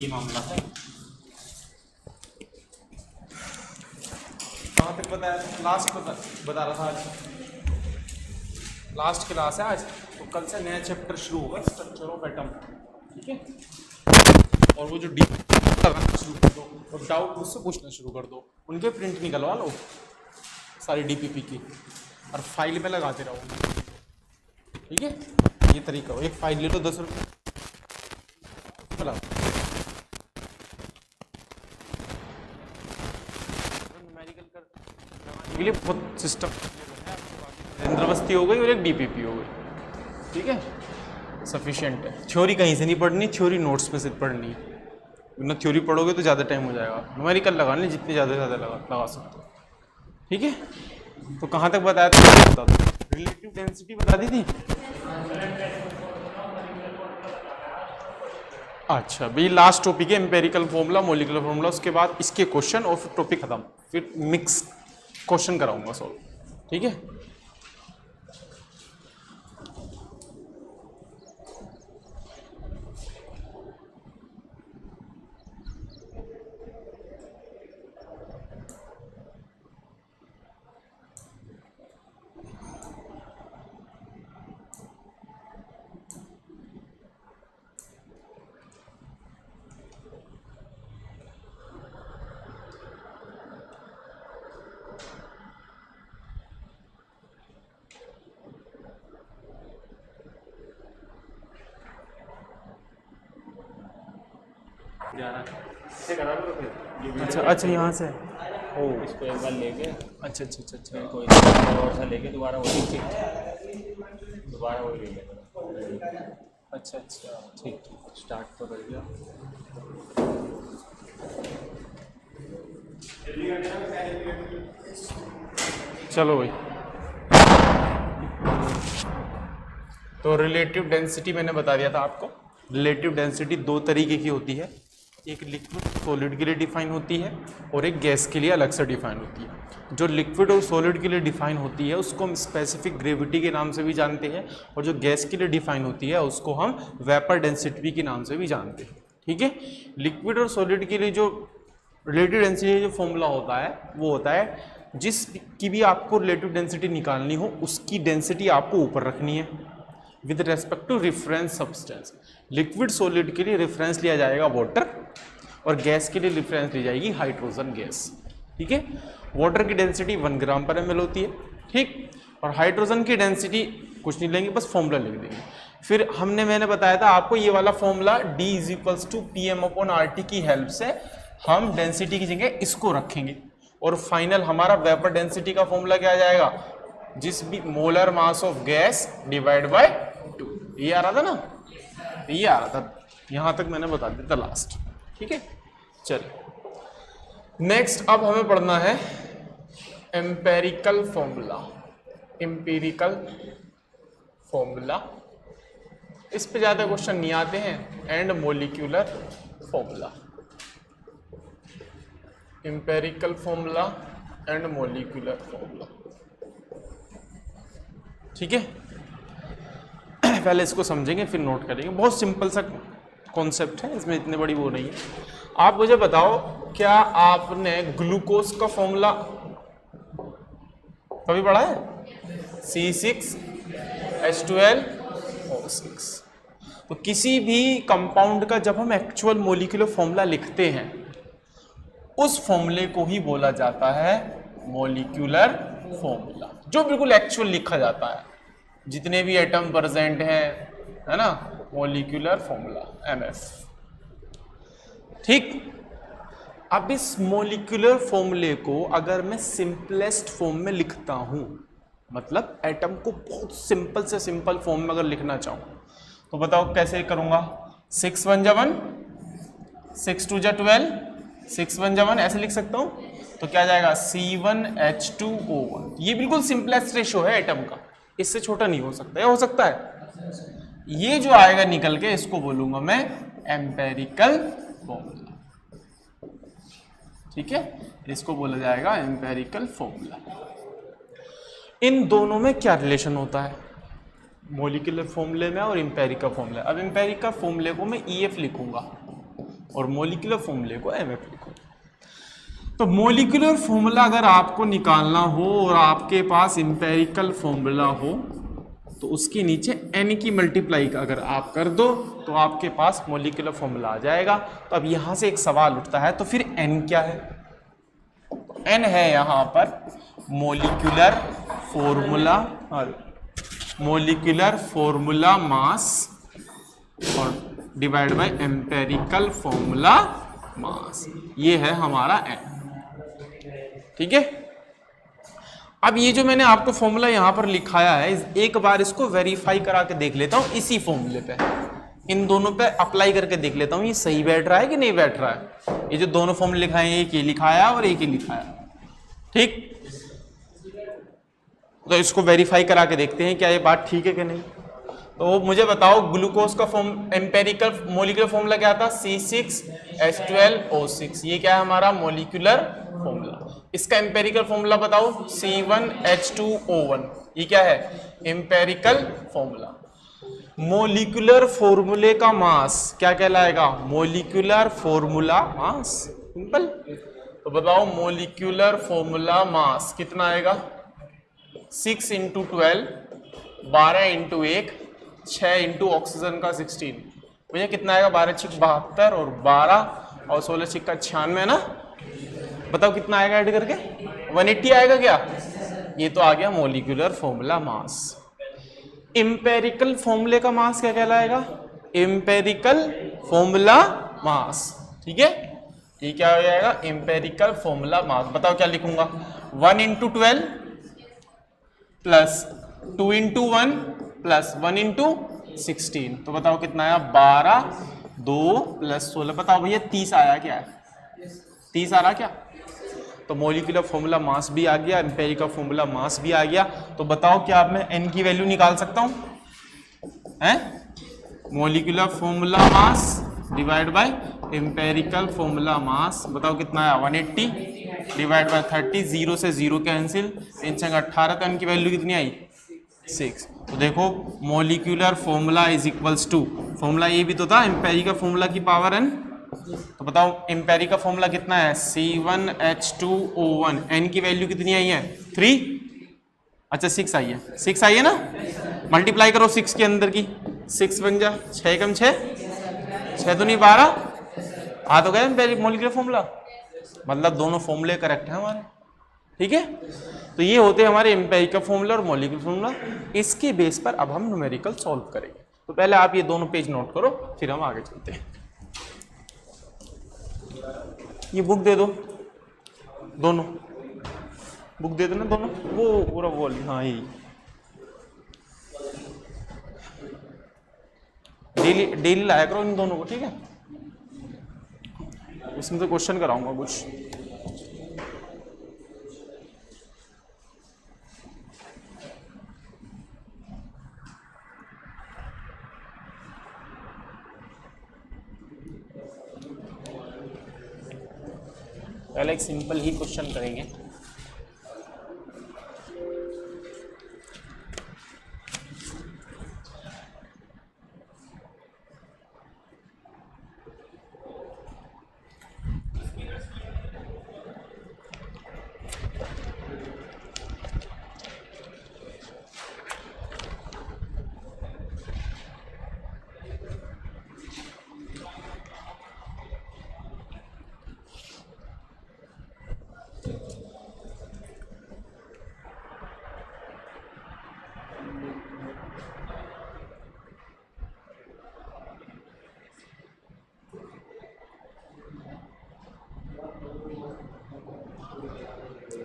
ये मामला है। कहाँ तक बताया? लास्ट बता रहा था आज, लास्ट क्लास है आज, तो कल से नया चैप्टर शुरू होगा, स्ट्रक्चर ऑफ एटम। ठीक है, और वो जो डी लगाना शुरू कर दो और डाउट मुझसे पूछना शुरू कर दो, उनके प्रिंट निकलवा लो सारी डीपीपी की और फाइल में लगाते रहो। ठीक है, ये तरीका हो। एक फाइल ले लो 10 रुपये के लिए बहुत सिस्टम इंद्रवस्ती हो गई और एक डीपीपी हो गई। ठीक है, सफिशिएंट है। थ्योरी कहीं से नहीं पढ़नी, थ्योरी नोट्स में से पढ़नी है। ना थ्योरी पढ़ोगे तो ज़्यादा टाइम हो जाएगा। न्यूमेरिकल लगाने जितने ज़्यादा से ज़्यादा लगा सकते हो। ठीक है, तो कहाँ तक बताया था? बता दो। रिलेटिव डेंसिटी बता दी थी। अच्छा भाई, लास्ट टॉपिक है एम्पेरिकल फॉर्मूला, मॉलिक्यूलर फॉर्मूला, उसके बाद इसके क्वेश्चन और फिर टॉपिक खत्म, फिर मिक्स क्वेश्चन कराऊंगा सॉल्व। ठीक है, अच्छा अच्छा, यहाँ से ओ इसको एक बार लेके अच्छा अच्छा अच्छा अच्छा कोई और सा लेके दोबारा वही ले लेना। अच्छा अच्छा, ठीक ठीक, स्टार्ट तो कर दिया। चलो भाई। तो रिलेटिव डेंसिटी मैंने बता दिया था आपको। रिलेटिव डेंसिटी दो तरीके की होती है, एक लिक्विड सॉलिड के लिए डिफाइन होती है और एक गैस के लिए अलग से डिफाइन होती है। जो लिक्विड और सॉलिड के लिए डिफाइन होती है उसको हम स्पेसिफिक ग्रेविटी के नाम से भी जानते हैं, और जो गैस के लिए डिफाइन होती है उसको हम वेपर डेंसिटी के नाम से भी जानते हैं। ठीक है, लिक्विड और सॉलिड के लिए जो रिलेटिव डेंसिटी जो फॉर्मूला होता है वो होता है, जिस की भी आपको रिलेटिव डेंसिटी निकालनी हो उसकी डेंसिटी आपको ऊपर रखनी है with respect to reference substance. Liquid solid के लिए रेफरेंस लिया जाएगा वाटर और गैस के लिए रेफरेंस ली जाएगी हाइड्रोजन गैस। ठीक है, वाटर की डेंसिटी 1 ग्राम पर ml होती है। ठीक, और हाइड्रोजन की डेंसिटी कुछ नहीं लेंगे, बस फॉर्मूला लिख देंगे। फिर मैंने बताया था आपको ये वाला फॉर्मूला D = PM/RT की हेल्प से हम डेंसिटी की जगह इसको रखेंगे और फाइनल हमारा वेपर डेंसिटी का फॉर्मूला क्या आ जाएगा, जिस भी molar mass of gas divide by 2। ये आ रहा था ना, ये आ रहा था, यहां तक मैंने बता दिया था लास्ट। ठीक है, चलिए नेक्स्ट अब हमें पढ़ना है एम्पेरिकल फॉर्मूला। एम्पेरिकल फॉर्मूला, इस पे ज्यादा क्वेश्चन नहीं आते हैं, and molecular formula. Empirical formula and molecular formula. ठीक है, पहले इसको समझेंगे फिर नोट करेंगे। बहुत सिंपल सा कॉन्सेप्ट है, इसमें इतनी बड़ी वो नहीं है। आप मुझे बताओ, क्या आपने ग्लूकोज का फॉर्मूला कभी पढ़ा है? C6H12O6। तो किसी भी कंपाउंड का जब हम एक्चुअल मॉलिक्यूलर फॉर्मूला लिखते हैं उस फॉर्मूले को ही बोला जाता है मॉलिक्यूलर फॉर्मूला, जो बिल्कुल एक्चुअल लिखा जाता है, जितने भी एटम प्रेजेंट हैं, है ना, मॉलिक्यूलर फॉर्मूला MF। ठीक, अब इस मॉलिक्यूलर फॉर्मूले को अगर मैं सिंपलेस्ट फॉर्म में लिखता हूं, मतलब एटम को बहुत सिंपल से सिंपल फॉर्म में अगर लिखना चाहूं, तो बताओ कैसे करूंगा? 6 1 जा 1, 6 2 जा 12, 6 1 जा 1, ऐसे लिख सकता हूं। तो क्या जाएगा? C1H2O1। ये बिल्कुल सिंपलेस्ट रेशो है एटम का, इससे छोटा नहीं हो सकता, या हो सकता है? ये जो आएगा निकल के, इसको बोलूंगा मैं एम्पेरिकल फॉर्मूला। ठीक है, इसको बोला जाएगा एम्पेरिकल फॉर्मूला। इन दोनों में क्या रिलेशन होता है? मॉलिक्यूलर फॉर्मूले में और एम्पेरिकल फॉर्मूले। अब एम्पेरिकल फॉर्मूले को मैं EF लिखूंगा, और मोलिकुलर फॉर्मूले को MF लिखो। तो मोलिकुलर फॉर्मूला अगर आपको निकालना हो और आपके पास इंपेरिकल फॉर्मूला हो तो उसके नीचे n की मल्टीप्लाई अगर आप कर दो तो आपके पास मोलिकुलर फॉर्मूला आ जाएगा। तो अब यहां से एक सवाल उठता है, तो फिर n क्या है? n है यहां पर मोलिकुलर फॉर्मूला मास और divide by empirical formula mass, ये है हमारा n। ठीक है, अब ये जो मैंने आपको फॉर्मूला यहां पर लिखाया है, एक बार इसको वेरीफाई करा के देख लेता हूं इसी फॉर्मूले पे, इन दोनों पे अप्लाई करके देख लेता हूं ये सही बैठ रहा है कि नहीं बैठ रहा है। ये जो दोनों फॉर्मूले लिखाए हैं, एक ये लिखाया और एक ही लिखाया, ठीक। तो इसको वेरीफाई करा के देखते हैं क्या ये बात ठीक है कि नहीं। तो मुझे बताओ ग्लूकोज का एम्पेरिकल मोलिकुलर फॉर्मूला क्या था? C6H12O6, ये क्या है हमारा मोलिकुलर फॉर्मूला। इसका एम्पेरिकल फॉर्मूला बताओ, C1H2O1, ये क्या है? Empirical formula. मोलिकुलर फॉर्मूले का मास क्या कहलाएगा? Molecular formula mass, simple. तो बताओ मोलिकुलर फॉर्मूला मास कितना आएगा? 6 × 12, 12 × 1, 6 × ऑक्सीजन का 16, भैया कितना आएगा? 12 × 6 72 और 12 और 16 × 6 96 ना। बताओ कितना आएगा ऐड करके? 180 आएगा क्या? ये तो आ गया मोलिकुलर फॉर्मूला मास। इंपेरिकल फॉर्मूले का मास क्या कहलाएगा? इंपेरिकल फॉर्मूला मास, ठीक है। ये क्या हो जाएगा? Empirical formula mass. बताओ क्या लिखूंगा? 1 × 12 प्लस 2 × 1 प्लस 1 × 16, तो बताओ कितना आया? 12, 2 प्लस 16, बताओ भैया 30 आया क्या? 30 आ रहा क्या? तो मोलिकुलर फॉर्मूला मास भी आ गया, एम्पेरिकल फॉर्मूला मास भी आ गया। तो बताओ क्या अब मैं n की वैल्यू निकाल सकता हूं? हैं? Molecular formula mass divide by empirical formula mass, बताओ कितना आया? 180 डिवाइड बाय 30, 0 से 0 कैंसिल, 3 से 18, तो n की वैल्यू कितनी आई? 6। तो देखो molecular formula is equals to, formula ये भी तो था एम्पेरिकल फॉर्मूला की पावर n। तो बताओ एम्पेरिकल फॉर्मूला कितना है? C1H2O1, n की वैल्यू कितनी आई है? 3। अच्छा 6 आई है, 6 आई है ना। मल्टीप्लाई करो 6 के अंदर की, 6 बन जा 6 कम 6, 6 तो नहीं 12, आ तो गया मोलिकुलर फॉर्मूला। मतलब दोनों फॉर्मूले करेक्ट है हमारे, ठीक है। तो ये होते हैं हमारे एम्पेरिकल फॉर्मूला और मोलिकुलर फॉर्मूला। इसके बेस पर अब हम न्यूमेरिकल सॉल्व करेंगे। तो पहले आप ये दोनों पेज नोट करो, फिर हम आगे चलते हैं। ये बुक दे दो, दोनों बुक दे दो ना दोनों, वो पूरा वो, हाँ यही डेली लाया करो इन दोनों को, ठीक है। इसमें तो क्वेश्चन कराऊंगा कुछ। पहले एक सिंपल ही क्वेश्चन करेंगे।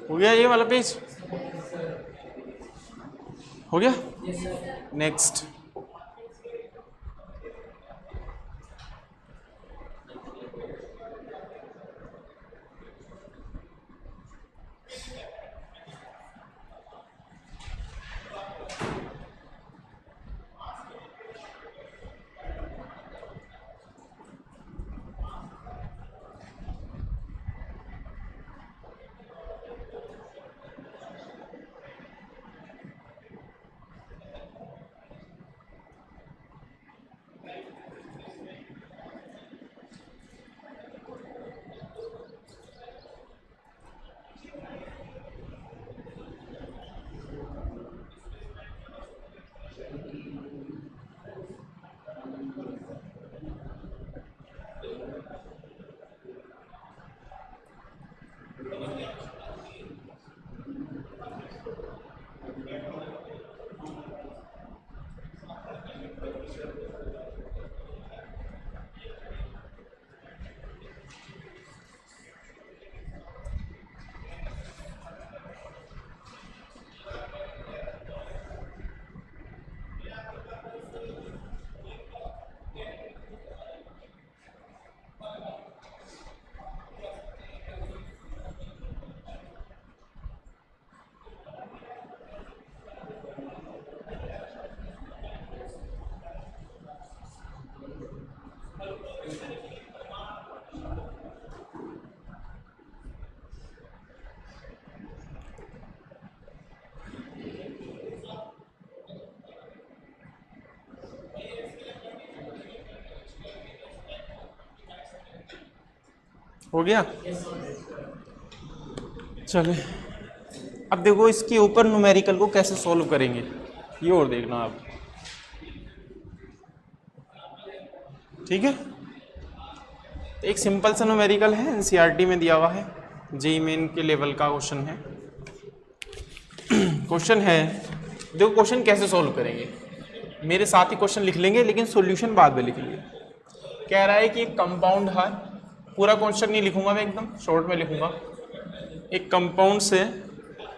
हो गया ये वाला पेज? हो गया? नेक्स्ट। हो गया। चले अब देखो इसके ऊपर न्यूमेरिकल को कैसे सॉल्व करेंगे ये और देखना आप, ठीक है। एक सिंपल सा न्यूमेरिकल है, एनसीईआरटी में दिया हुआ है, जेईई मेन के लेवल का क्वेश्चन है। क्वेश्चन है, देखो क्वेश्चन कैसे सॉल्व करेंगे, मेरे साथ ही क्वेश्चन लिख लेंगे लेकिन सॉल्यूशन बाद में लिखेंगे। कह रहा है कि एक कंपाउंड है, पूरा क्वेश्चन नहीं लिखूंगा मैं, एकदम शॉर्ट में लिखूंगा। एक कंपाउंड से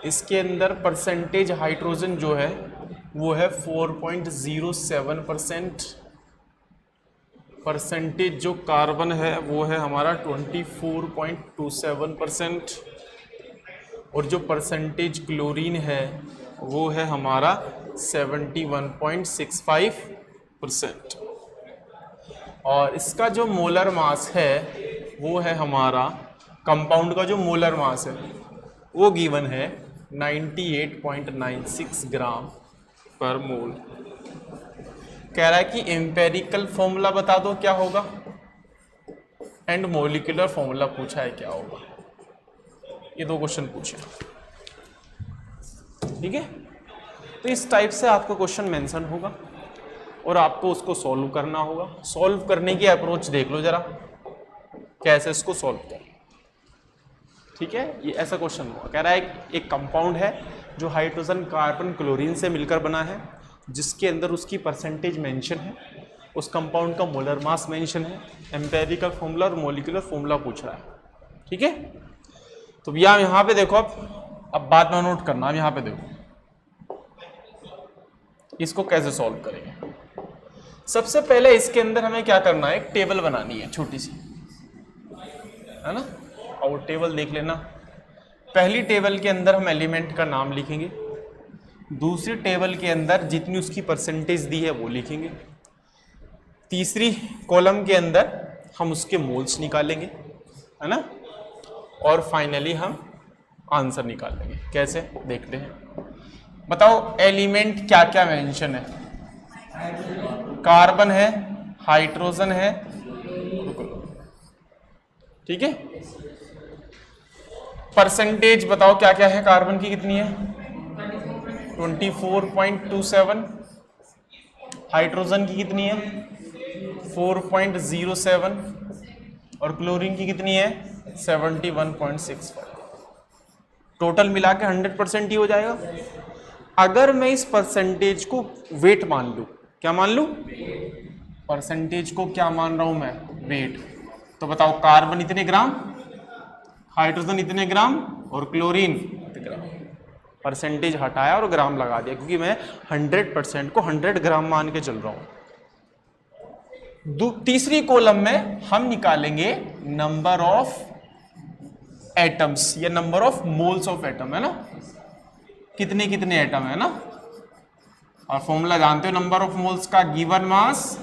इसके अंदर परसेंटेज हाइड्रोजन जो है वो है 4.07%, परसेंटेज जो कार्बन है वो है हमारा 24.27%, और जो परसेंटेज क्लोरीन है वो है हमारा 71.65%, और इसका जो मोलर मास है वो है हमारा, कंपाउंड का जो मोलर मास है वो गिवन है 98.96 ग्राम पर मोल। कह रहा है कि एम्पेरिकल फॉर्मूला बता दो क्या होगा, एंड मॉलिक्यूलर फॉर्मूला पूछा है क्या होगा। ये दो क्वेश्चन पूछे, ठीक है। तो इस टाइप से आपका क्वेश्चन मेंशन होगा और आपको उसको सॉल्व करना होगा। सॉल्व करने की अप्रोच देख लो जरा, कैसे इसको सॉल्व करें, ठीक है। ये ऐसा क्वेश्चन हुआ, कह रहा है एक कंपाउंड है जो हाइड्रोजन कार्बन क्लोरीन से मिलकर बना है, जिसके अंदर उसकी परसेंटेज मेंशन है, उस कंपाउंड का मोलर मास मेंशन है, एम्पेरिकल फॉर्मूला और मॉलिक्यूलर फॉर्मूला पूछ रहा है, ठीक है। तो यहाँ पे देखो, अब बात में नोट करना, अब यहाँ पे देखो इसको कैसे सॉल्व करेंगे। सबसे पहले इसके अंदर हमें क्या करना है, एक टेबल बनानी है छोटी सी, है ना। और वो टेबल देख लेना। पहली टेबल के अंदर हम एलिमेंट का नाम लिखेंगे, दूसरी टेबल के अंदर जितनी उसकी परसेंटेज दी है वो लिखेंगे, तीसरी कॉलम के अंदर हम उसके मोल्स निकालेंगे, है ना, और फाइनली हम आंसर निकाल लेंगे। कैसे देखते हैं, बताओ एलिमेंट क्या क्या मेंशन है। कार्बन है, हाइड्रोजन है, ठीक है। परसेंटेज बताओ क्या क्या है, कार्बन की कितनी है 24.27, हाइड्रोजन की कितनी है 4.07, और क्लोरीन की कितनी है 71.65। टोटल मिला के 100% ही हो जाएगा। अगर मैं इस परसेंटेज को वेट मान लूं, क्या मान लूं, परसेंटेज को क्या मान रहा हूं मैं, वेट, तो बताओ कार्बन इतने ग्राम, हाइड्रोजन इतने ग्राम, और क्लोरीन इतने ग्राम। परसेंटेज हटाया और ग्राम लगा दिया, क्योंकि मैं 100% को 100 ग्राम मान के चल रहा हूं। तीसरी कॉलम में हम निकालेंगे नंबर ऑफ एटम्स या number of moles of atom, है ना, कितने कितने एटम है ना। और फॉर्मूला जानते हो नंबर ऑफ मोल्स का, गिवन मास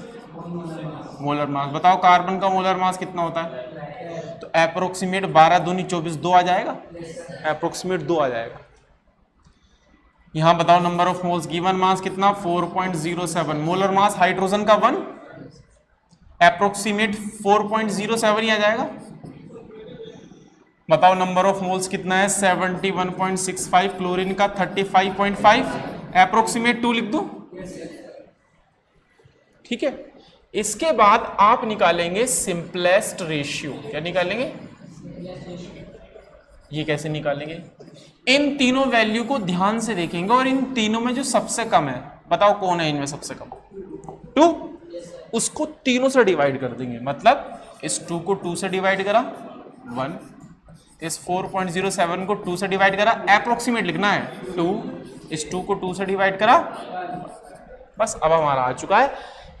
मोलर मास। बताओ कार्बन का मोलर मास कितना होता है, तो अप्रोक्सीमेट 12 दूनी 24, 2 आ जाएगा, अप्रोक्सीमेट 2 आ जाएगा। यहां बताओ number of moles, given mass कितना 4.07, मोलर मास हाइड्रोजन का 1, अप्रोक्सीमेट 4.07 ही आ जाएगा। बताओ नंबर ऑफ मोल्स कितना है 71.65, क्लोरीन का 35.5, अप्रोक्सीमेट 2 लिख दो, ठीक है। इसके बाद आप निकालेंगे सिंपलेस्ट रेशियो। क्या निकालेंगे? ये कैसे निकालेंगे? इन तीनों वैल्यू को ध्यान से देखेंगे और इन तीनों में जो सबसे कम है, बताओ कौन है इनमें सबसे कम? 2। उसको तीनों से डिवाइड कर देंगे, मतलब इस 2 को 2 से डिवाइड करा 1, इस 4.07 को 2 से डिवाइड करा, अप्रोक्सीमेट लिखना है 2, इस 2 को 2 से डिवाइड करा, बस अब हमारा आ चुका है।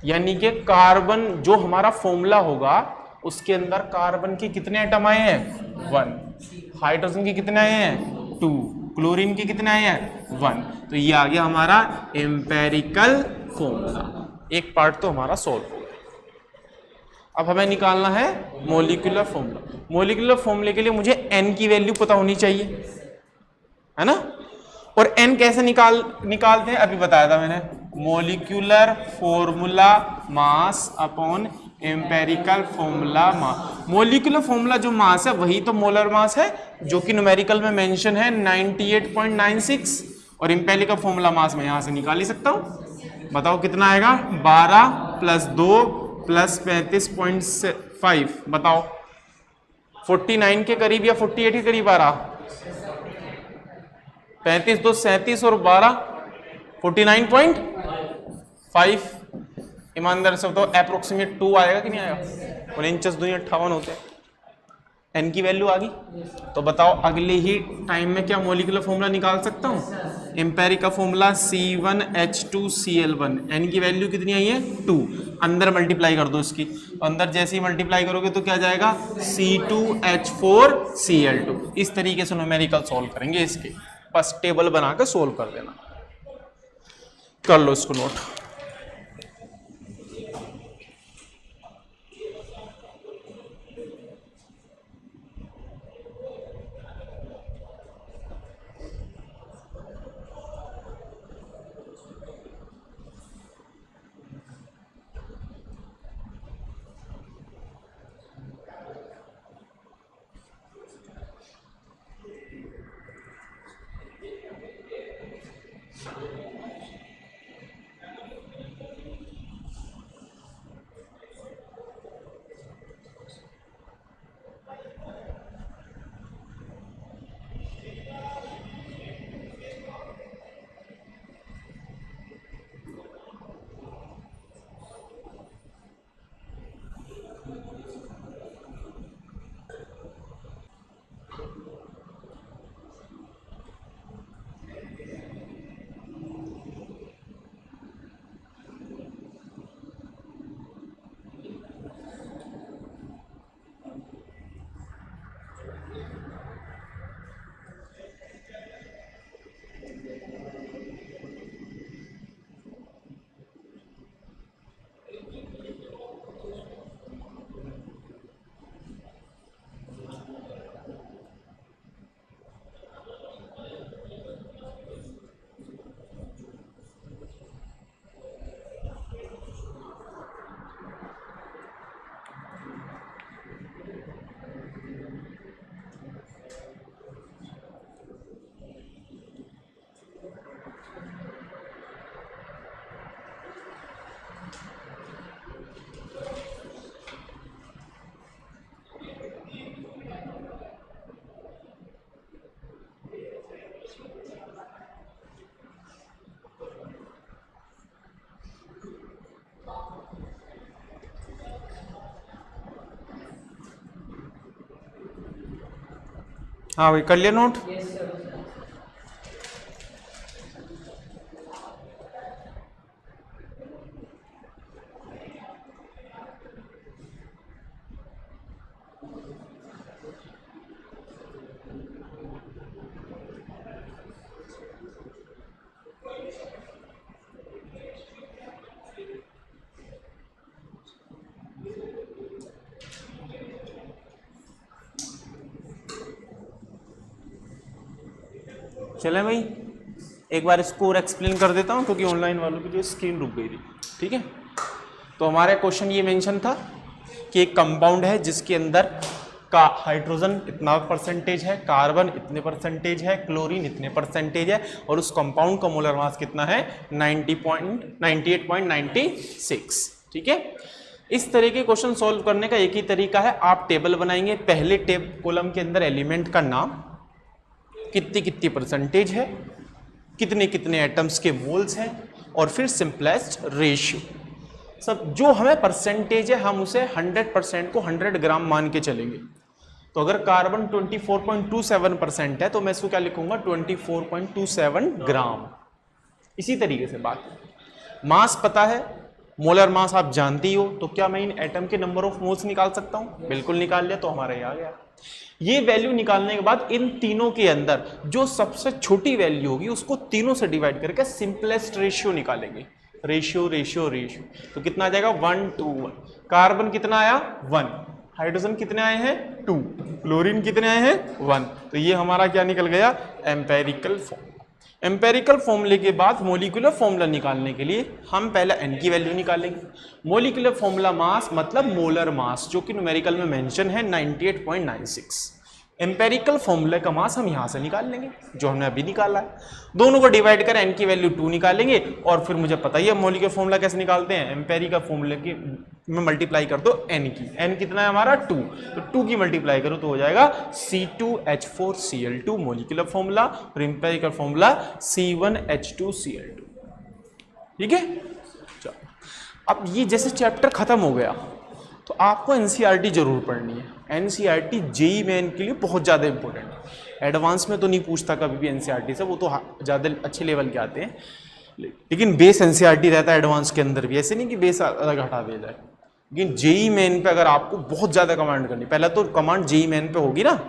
यानी कि कार्बन जो हमारा फॉर्मूला होगा उसके अंदर कार्बन के कितने एटम आए हैं? 1। हाइड्रोजन के कितने आए हैं? 2। क्लोरीन के कितने आए हैं? 1। तो ये आ गया हमारा एम्पेरिकल फॉर्मूला। एक पार्ट तो हमारा सॉल्व हो गया। अब हमें निकालना है मॉलिक्यूलर फॉर्मूला। मॉलिक्यूलर फॉर्मूले के लिए मुझे n की वैल्यू पता होनी चाहिए, है ना? और n कैसे निकालते हैं अभी बताया था मैंने। Molecular formula mass upon empirical formula mass. Molecular formula जो मास है वही तो मोलर मास है, जो कि न्यूमेरिकल में मेंशन है 98.96, और एम्पेरिकल फॉर्मूला मास मैं यहां से निकाल ही सकता हूं। बताओ कितना आएगा? 12 + 2 + 35.5, बताओ 49 के करीब या 48 के करीब आ रहा? 35 2 37 और 12 49.5। ईमानदार से बताओ अप्रोक्सीमेट 2 आएगा कि नहीं आएगा? और इंचेस 2 58 होते हैं। n की वैल्यू आ गई, तो बताओ अगले ही टाइम में क्या मॉलिक्यूलर फॉर्मूला निकाल सकता हूं? एम्पेरिकल फॉर्मूला C1H2Cl1, n की वैल्यू कितनी आई है? 2। अंदर मल्टीप्लाई कर दो इसकी, अंदर जैसे ही मल्टीप्लाई करोगे तो क्या जाएगा? C2H4Cl2। इस तरीके से न्यूमेरिकल सॉल्व करेंगे इसके, बस टेबल बनाकर सोल्व कर देना। कर लो इसको नोट। हाँ भाई, कर लिया नोट? चले भाई, एक बार इसको और एक्सप्लेन कर देता हूँ क्योंकि ऑनलाइन वालों की जो स्क्रीन रुक गई थी। ठीक है, तो हमारा क्वेश्चन ये मेंशन था कि एक कंपाउंड है जिसके अंदर का हाइड्रोजन इतना परसेंटेज है, कार्बन इतने परसेंटेज है, क्लोरीन इतने परसेंटेज है, और उस कंपाउंड का मोलर मास कितना है? 98.96। ठीक है, इस तरह के क्वेश्चन सॉल्व करने का एक ही तरीका है, आप टेबल बनाएंगे, पहले कॉलम के अंदर एलिमेंट का नाम, कितनी कितनी परसेंटेज है, कितने कितने एटम्स के मोल्स हैं, और फिर सिंपलेस्ट रेशियो। सब जो हमें परसेंटेज है हम उसे 100% को 100 ग्राम मान के चलेंगे। तो अगर कार्बन 24.27% है तो मैं इसको क्या लिखूंगा, 24.27 ग्राम। इसी तरीके से बात, मास पता है, मोलर मास आप जानती हो, तो क्या मैं इन एटम के नंबर ऑफ मोल्स निकाल सकता हूं? बिल्कुल निकाल लिया, तो हमारा ये आ गया। ये वैल्यू निकालने के बाद इन तीनों के अंदर जो सबसे छोटी वैल्यू होगी उसको तीनों से डिवाइड करके सिंपलेस्ट रेशियो निकालेंगे। रेशियो रेशियो रेशियो, तो कितना आ जाएगा, 1 to 1। कार्बन कितना आया, 1। हाइड्रोजन कितने आए हैं, 2। क्लोरीन कितने आए हैं, 1। तो ये हमारा क्या निकल गया, एम्पेरिकल फॉर्म। एम्पेरिकल फॉर्मूले के बाद मोलिकुलर फॉर्मूला निकालने के लिए हम पहले n की वैल्यू निकालेंगे। मोलिकुलर फॉर्मूला मास मतलब मोलर मास, जो कि न्यूमेरिकल में मेंशन है 98.96। एम्पेरिकल फॉर्मूले का मास हम यहां से निकाल लेंगे जो हमने अभी निकाला है। दोनों को डिवाइड कर n की वैल्यू 2 निकालेंगे, और फिर मुझे पता ही है मोलिकुलर फॉर्मूला कैसे निकालते हैं, एम्पेरिकल फॉर्मूले की में मल्टीप्लाई कर दो n की, n कितना है हमारा 2, तो 2 की मल्टीप्लाई करो तो हो जाएगा C2H4Cl2 मोलिकुलर फॉर्मूला, और एम्पेरिकल फॉर्मूला C1H2Cl2। ठीक है, चलो अब ये जैसे चैप्टर खत्म हो गया तो आपको एनसीईआरटी जरूर पढ़नी है। एनसीईआरटी जेईई मेन के लिए बहुत ज़्यादा इंपॉर्टेंट है, एडवांस में तो नहीं पूछता कभी भी एनसीईआरटी से, वो तो ज़्यादा अच्छे लेवल के आते हैं, लेकिन बेस एनसीईआरटी रहता है एडवांस के अंदर भी, ऐसे नहीं कि बेस अलग हटा दिया जाए। लेकिन जेईई मेन पे अगर आपको बहुत ज़्यादा कमांड करनी, पहले तो कमांड जेईई मेन पे होगी ना,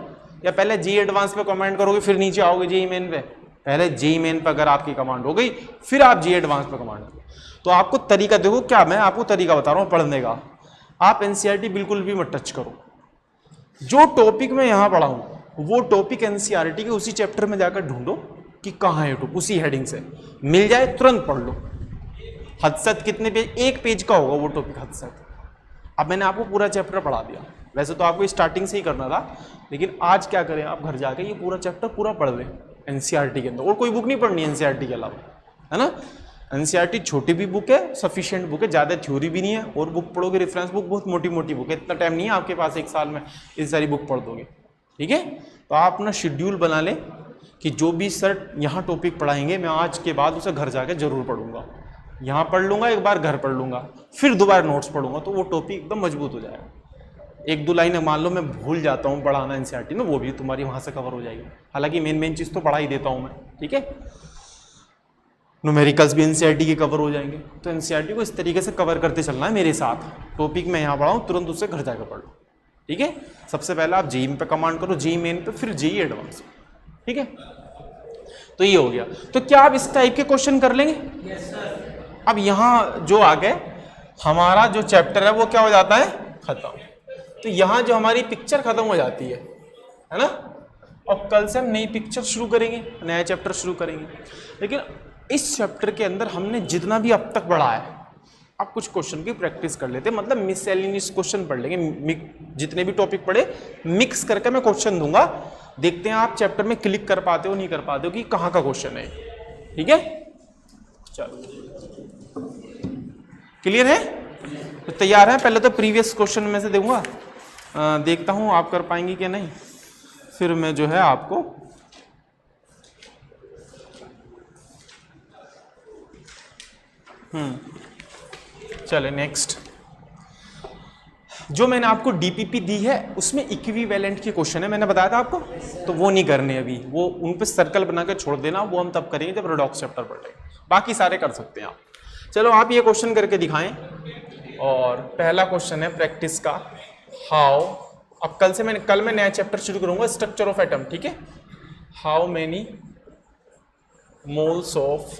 या पहले जेईई एडवांस पे कमांड करोगे फिर नीचे आओगे जेईई मेन पे? पहले जेईई मेन पे अगर आपकी कमांड हो गई फिर आप जेईई एडवांस पे कमांड करो। तो आपको तरीका देखो, क्या मैं आपको तरीका बता रहा हूँ पढ़ने का, आप एनसीईआरटी बिल्कुल भी मत टच करो। जो टॉपिक मैं यहाँ पढ़ा हूँ वो टॉपिक एनसीईआरटी के उसी चैप्टर में जाकर ढूंढो कि कहाँ है टॉपिक, उसी हेडिंग से मिल जाए तुरंत पढ़ लो। हदसत कितने पेज, 1 पेज का होगा वो टॉपिक हदसत। अब मैंने आपको पूरा चैप्टर पढ़ा दिया, वैसे तो आपको स्टार्टिंग से ही करना था, लेकिन आज क्या करें, आप घर जाके ये पूरा चैप्टर पूरा पढ़ लें एनसीईआरटी के अंदर, और कोई बुक नहीं पढ़नी एनसीईआरटी के अलावा, है ना। एनसीईआरटी छोटी भी बुक है, सफिशिएंट बुक है, ज़्यादा थ्योरी भी नहीं है, और बुक पढ़ोगे रेफरेंस बुक बहुत मोटी मोटी बुक है, इतना टाइम नहीं है आपके पास 1 साल में इस सारी बुक पढ़ दोगे। ठीक है, तो आप अपना शेड्यूल बना लें कि जो भी सर यहाँ टॉपिक पढ़ाएंगे मैं आज के बाद उसे घर जाके जरूर पढ़ूंगा, यहाँ पढ़ लूँगा, एक बार घर पढ़ लूँगा, फिर दोबारा नोट्स पढ़ूंगा, तो वो टॉपिक एकदम मजबूत हो जाएगा। 1-2 लाइन मान लो मैं भूल जाता हूँ पढ़ाना एनसीईआरटी में, वो भी तुम्हारी वहाँ से कवर हो जाएगी। हालांकि मेन चीज़ तो पढ़ा ही देता हूँ मैं, ठीक है। न्यूमेरिकल्स भी एनसीईआरटी के कवर हो जाएंगे, तो एनसीईआरटी को इस तरीके से कवर करते चलना है मेरे साथ। टॉपिक मैं यहाँ पढ़ाऊँ तुरंत उससे घर जाकर पढ़ लो, ठीक है। सबसे पहले आप जेईई पे कमांड करो, जेईई मेन पे, फिर जेईई एडवांस, ठीक है। तो ये हो गया। तो क्या आप इस टाइप के क्वेश्चन कर लेंगे? Yes sir. अब यहाँ जो आ गए हमारा जो चैप्टर है वो क्या हो जाता है, खत्म। तो यहाँ जो हमारी पिक्चर खत्म हो जाती है ना। अब कल से हम नई पिक्चर शुरू करेंगे, नया चैप्टर शुरू करेंगे। लेकिन इस चैप्टर के अंदर हमने जितना भी अब तक पढ़ा है, अब कुछ क्वेश्चन की प्रैक्टिस कर लेते हैं, मतलब मिससेलेनियस क्वेश्चन पढ़ लेंगे। जितने भी टॉपिक पढ़े मिक्स करके मैं क्वेश्चन दूंगा, देखते हैं आप चैप्टर में क्लिक कर पाते हो नहीं कर पाते हो कि कहाँ का क्वेश्चन है, ठीक है। चलो क्लियर है, तो तैयार है। पहले तो प्रीवियस क्वेश्चन में से दूंगा, देखता हूँ आप कर पाएंगे कि नहीं, फिर मैं जो है आपको चले नेक्स्ट। जो मैंने आपको डीपीपी दी है उसमें इक्विवेलेंट के क्वेश्चन है, मैंने बताया था आपको, तो वो नहीं करने अभी, वो उन पे सर्कल बना के छोड़ देना, वो हम तब करेंगे जब रेडॉक्स चैप्टर पढ़ेंगे, बाकी सारे कर सकते हैं आप। चलो आप ये क्वेश्चन करके दिखाएं। और पहला क्वेश्चन है प्रैक्टिस का, हाउ, अब कल मैं नया चैप्टर शुरू करूंगा, स्ट्रक्चर ऑफ एटम, ठीक है। How many moles of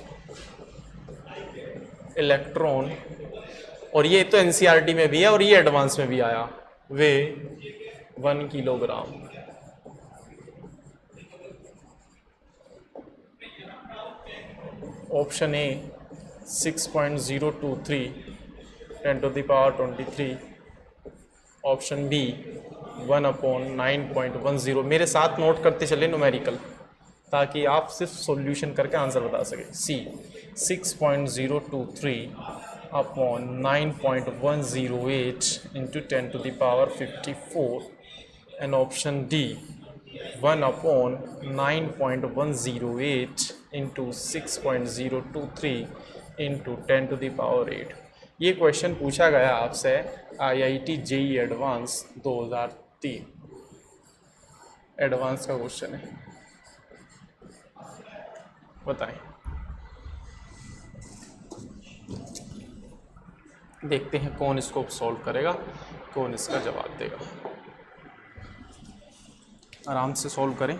electron, और ये तो एनसीईआरटी में भी है और ये एडवांस में भी आया, weigh 1 kilogram. Option A 6.023 10⁻23, option B 1/9.10। मेरे साथ नोट करते चले न्यूमेरिकल, ताकि आप सिर्फ सॉल्यूशन करके आंसर बता सके। C 6.023 upon 9.108 into 10 to the power 54 and option D 1 upon 9.108 into 6.023 into 10 to the power 8। ये क्वेश्चन पूछा गया आपसे IIT JEE एडवांस 2003 एडवांस का क्वेश्चन है। बताएं, देखते हैं कौन इसको सॉल्व करेगा, कौन इसका जवाब देगा। आराम से सॉल्व करें।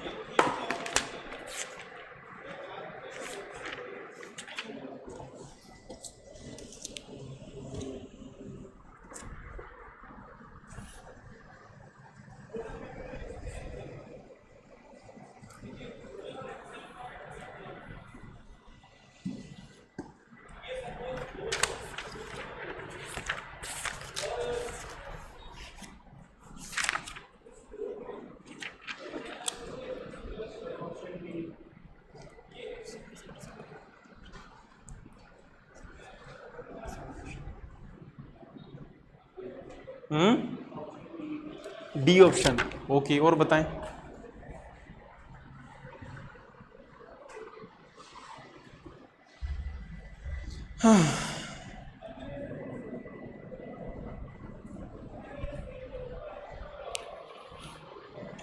D option, okay. और बताएं,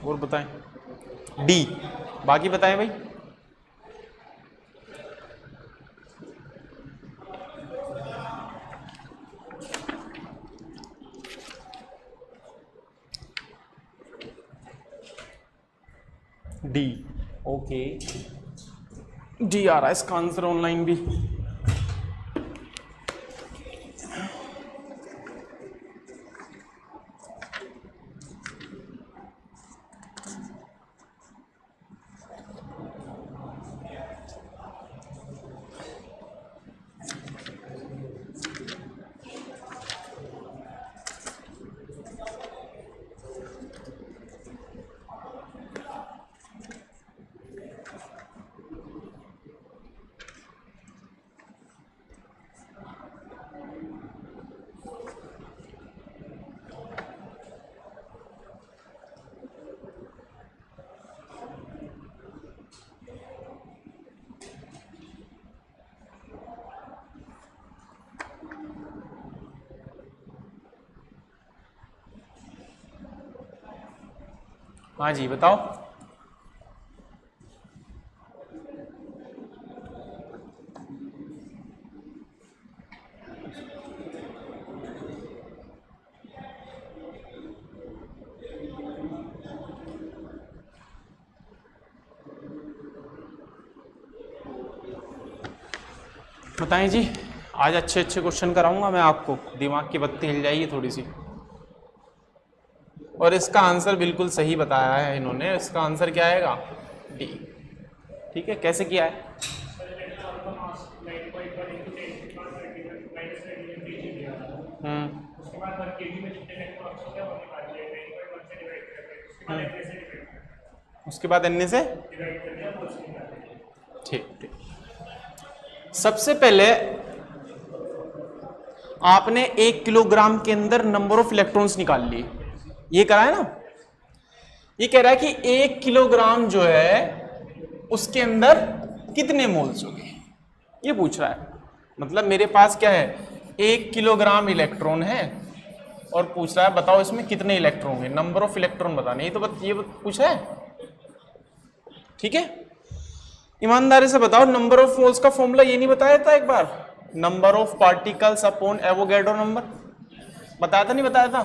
और बताएं डी, बाकी बताएं भाई। डी, ओके, डी आ रहा है इसका आंसर ऑनलाइन भी। हाँ जी, बताओ। बताएं जी, आज अच्छे अच्छे क्वेश्चन कराऊंगा मैं आपको, दिमाग की बत्ती हिल जाएगी थोड़ी सी। और इसका आंसर बिल्कुल सही बताया है इन्होंने, इसका आंसर क्या आएगा? डी। ठीक है, कैसे किया है? उसके बाद एन से ठीक ठीक। सबसे पहले आपने 1 किलोग्राम के अंदर नंबर ऑफ इलेक्ट्रॉन्स निकाल लिए, ये करा है ना। ये कह रहा है कि 1 किलोग्राम जो है उसके अंदर कितने मोल्स होंगे, ये पूछ रहा है। मतलब मेरे पास क्या है, 1 किलोग्राम इलेक्ट्रॉन है और पूछ रहा है बताओ इसमें कितने इलेक्ट्रॉन होंगे, नंबर ऑफ इलेक्ट्रॉन बताने। ये तो ये पूछ रहा है। ठीक है, ईमानदारी से बताओ, नंबर ऑफ मोल्स का फॉर्मूला ये नहीं बताया था एक बार? Number of particles upon Avogadro number, बताया था नहीं बताया था?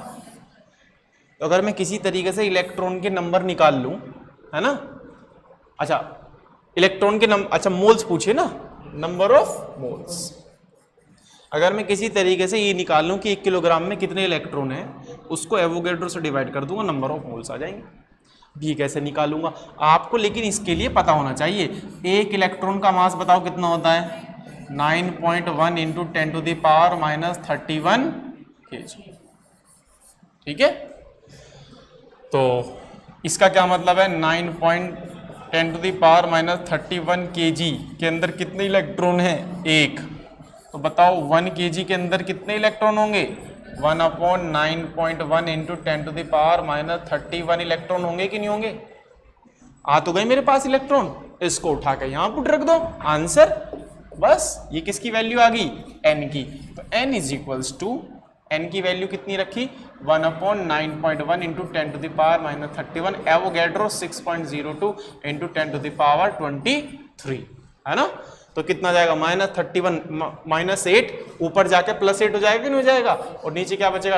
तो अगर मैं किसी तरीके से इलेक्ट्रॉन के नंबर निकाल लूं, है ना, अच्छा इलेक्ट्रॉन के नंबर, अच्छा मोल्स पूछे ना, नंबर ऑफ मोल्स। अगर मैं किसी तरीके से ये निकाल लूं कि 1 किलोग्राम में कितने इलेक्ट्रॉन हैं, उसको एवोगैड्रो से डिवाइड कर दूंगा, नंबर ऑफ मोल्स आ जाएंगे। भी कैसे निकालूंगा आपको, लेकिन इसके लिए पता होना चाहिए। एक इलेक्ट्रॉन का मास बताओ कितना होता है? 9.1 into 10 to the power -31 kg। ठीक है, तो इसका क्या मतलब है, 9.10 टू द पावर -31 kg के अंदर कितने इलेक्ट्रॉन हैं? 1। तो तो बताओ 1 kg के अंदर कितने इलेक्ट्रॉन होंगे? 1/9.1 इंटू 10⁻⁻31 इलेक्ट्रॉन होंगे कि नहीं होंगे? आ तो गए मेरे पास इलेक्ट्रॉन, इसको उठा के यहां पुट रख दो, आंसर। बस ये किसकी वैल्यू आ गई? n की। तो n is equals to, n की वैल्यू कितनी रखी? 1/9.1 इंटू 10⁻⁻31 एवोगैड्रो 6.02 इंटू 10⁻23, है ना? तो कितना जाएगा? -31 -8, ऊपर जाके +8 हो जाएगा कि नहीं हो जाएगा? और नीचे क्या बचेगा?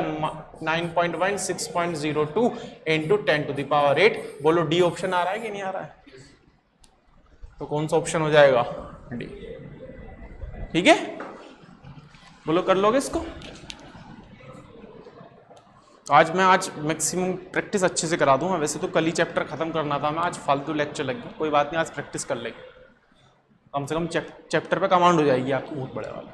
9.1 6.02 इंटू 10⁸। बोलो डी ऑप्शन आ रहा है कि नहीं आ रहा है? तो कौन सा ऑप्शन हो जाएगा? डी। ठीक है, बोलो कर लोगे इसको? आज मैक्सिमम प्रैक्टिस अच्छे से करा दूंगा। वैसे तो कल ही चैप्टर खत्म करना था, मैं आज फालतू लेक्चर लग गया। कोई बात नहीं, आज प्रैक्टिस कर लेंगे, कम से कम चैप्टर पे कमांड हो जाएगी आपको बहुत बड़े वाला।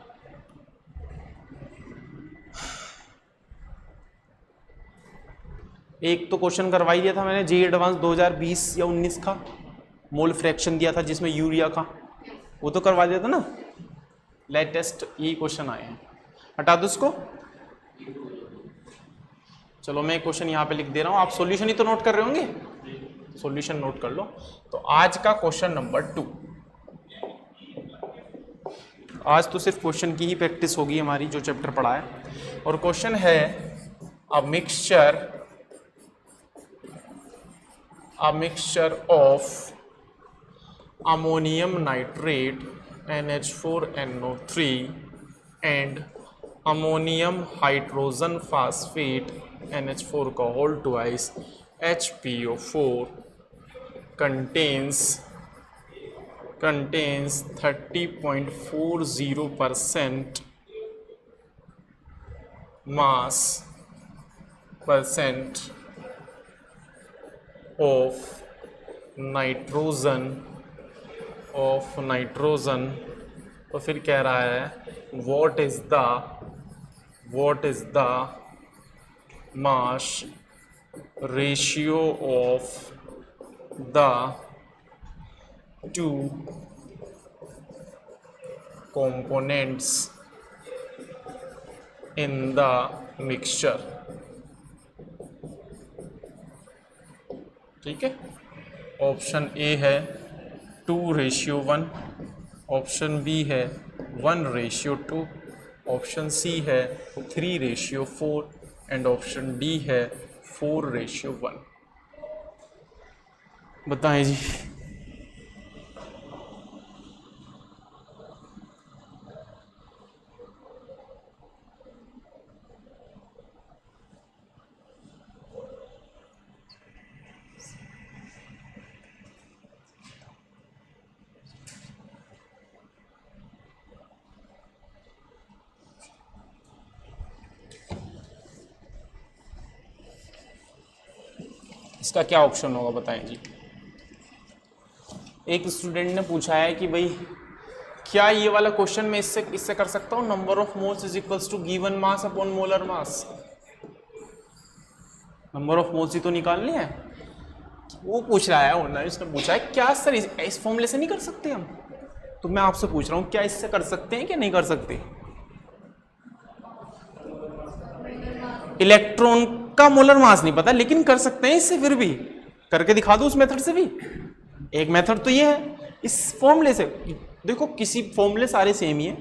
एक तो क्वेश्चन करवाई दिया था मैंने जी एडवांस 2020 या 19 का, मोल फ्रैक्शन दिया था जिसमें यूरिया का, वो तो करवा दिया था ना। लेटेस्ट ये क्वेश्चन आए हैं, हटा दो इसको। चलो मैं क्वेश्चन यहाँ पे लिख दे रहा हूँ, आप सॉल्यूशन ही तो नोट कर रहे होंगे, सॉल्यूशन नोट कर लो। तो आज का क्वेश्चन नंबर 2, आज तो सिर्फ क्वेश्चन की ही प्रैक्टिस होगी हमारी जो चैप्टर पढ़ा है। और क्वेश्चन है a mixture of ammonium nitrate NH4NO3 and ammonium hydrogen phosphate NH4 का whole twice HPO4 contains 30.40% mass percent of nitrogen। तो फिर कह रहा है what is the mass ratio of the two components in the mixture। ठीक है, option A है 2:1, option B है 1:2, ऑप्शन सी है 3:4 एंड ऑप्शन डी है 4:1। बताएं जी। इसका क्या ऑप्शन होगा बताएं जी। एक स्टूडेंट ने पूछा है कि भाई क्या ये वाला क्वेश्चन मैं इससे कर सकता हूँ, number of moles is equals to given mass upon molar mass. Number of moles ही तो निकालनी है, वो पूछ रहा है ऑनलाइन। उसने पूछा है क्या सर इस फॉर्मूले से नहीं कर सकते हम? तो मैं आपसे पूछ रहा हूँ क्या इससे कर सकते हैं कि नहीं कर सकते? इलेक्ट्रॉन का मोलर मास नहीं पता लेकिन कर सकते हैं इससे, फिर भी करके दिखा दो उस मेथड से भी। एक मेथड तो ये है इस फॉर्मूले से। देखो किसी फॉर्मूले सारे सेम ही है,